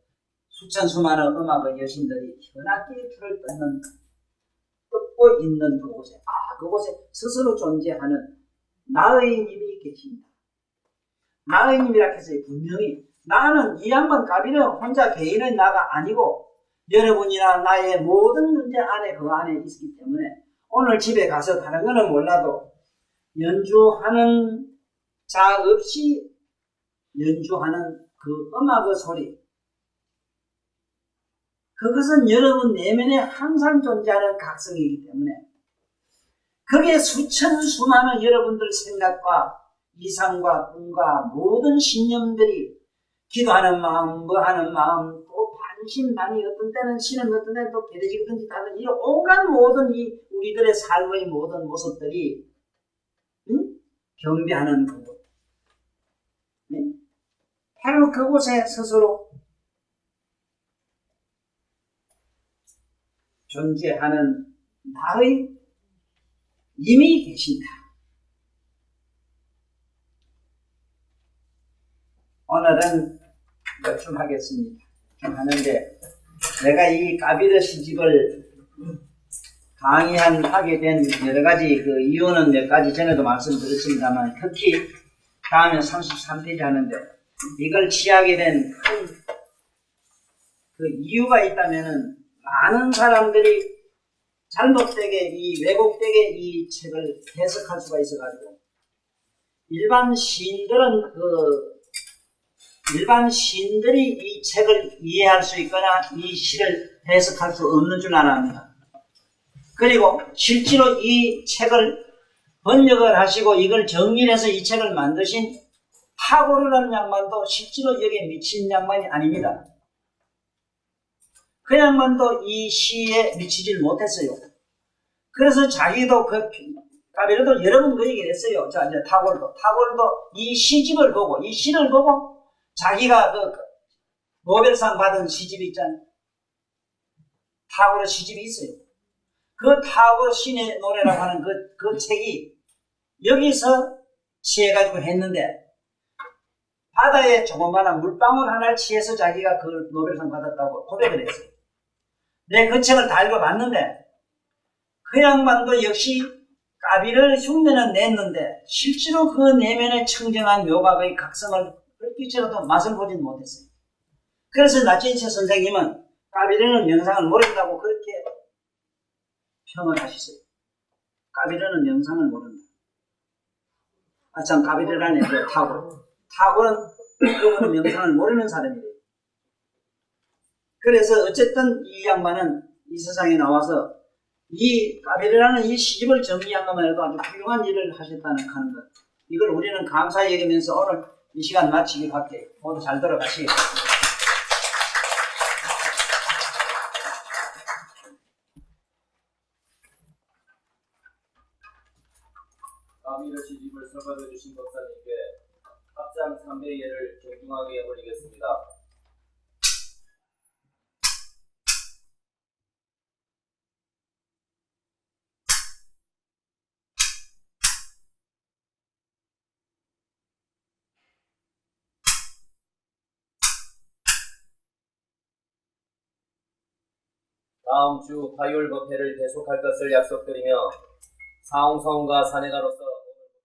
수천 수만의 음악의 여신들이 현악기의 줄을 뜯고 있는 그곳에 그곳에 스스로 존재하는 나의 님이 계신다. 나의 님이라 해서 분명히 나는 이 양반 까비는 혼자 개인의 나가 아니고 여러분이나 나의 모든 문제 안에 그 안에 있기 때문에 오늘 집에 가서 다른 거는 몰라도 연주하는 자 없이 연주하는 그 음악의 소리 그것은 여러분 내면에 항상 존재하는 각성이기 때문에 그게 수천 수만의 여러분들 생각과 이상과 꿈과 모든 신념들이 기도하는 마음, 뭐 하는 마음, 또 반신반의 어떤 때는 신은 어떤 때는 또 개돼지든지 다른 이 온갖 모든 이 우리들의 삶의 모든 모습들이 경배하는 그곳. 바로 그곳에 스스로 존재하는 나의 님이 계신다. 오늘은 좀 하겠습니다. 좀 하는데 내가 이 까비르 시집을 하게 된 여러 가지 그 이유는 몇 가지 전에도 말씀드렸습니다만 특히 다음에 33페이지 하는데 이걸 취하게 된 그 이유가 있다면은 많은 사람들이 잘못되게 왜곡되게 이 책을 해석할 수가 있어가지고 일반 시인들이 이 책을 이해할 수 있거나 이 시를 해석할 수 없는 줄 알아합니다. 그리고 실제로 이 책을 번역을 하시고 이걸 정리해서 이 책을 만드신 파고르라는 양반도 실제로 여기에 미친 양반이 아닙니다. 그 양반도 이 시에 미치질 못했어요. 그래서 자기도 그 까비르도 여러 번 그 얘기를 했어요. 자, 이제 타고르도 이 시집을 보고, 이 시를 보고, 자기가 그 노벨상 받은 시집이 있잖아요. 타고르 시집이 있어요. 그 타고르 신의 노래라고 하는 그 책이 여기서 취해가지고 했는데, 바다에 조그마한 물방울 하나를 취해서 자기가 그 노벨상 받았다고 고백을 했어요. 내가 그 책을 다 읽어봤는데, 그 양반도 역시 까비를 흉내는 냈는데 실제로 그 내면의 청정한 묘각의 각성을 얼핏이라도 맛을 보진 못했어요. 그래서 나치인체 선생님은 까비르는 명상을 모른다고 그렇게 평을 하셨어요. 까비르는 명상을 모른다. 참 까비르라는 그 타고는 그거는 명상을 모르는 사람이래요. 그래서 어쨌든 이 양반은 이 세상에 나와서 이 까비르라는 이 시집을 정리한 것만 해도 아주 훌륭한 일을 하셨다는 하는 것. 이걸 우리는 감사히 여기면서 오늘 이 시간 마치기 밖에 모두 잘 들어가시겠습니다. 까비르 시집을 설명해 주신 법사님께 합장 3배 예를 정중하게 올리겠습니다. 다음 주 화요일 법회를 계속할 것을 약속드리며 사홍성과 사내가로서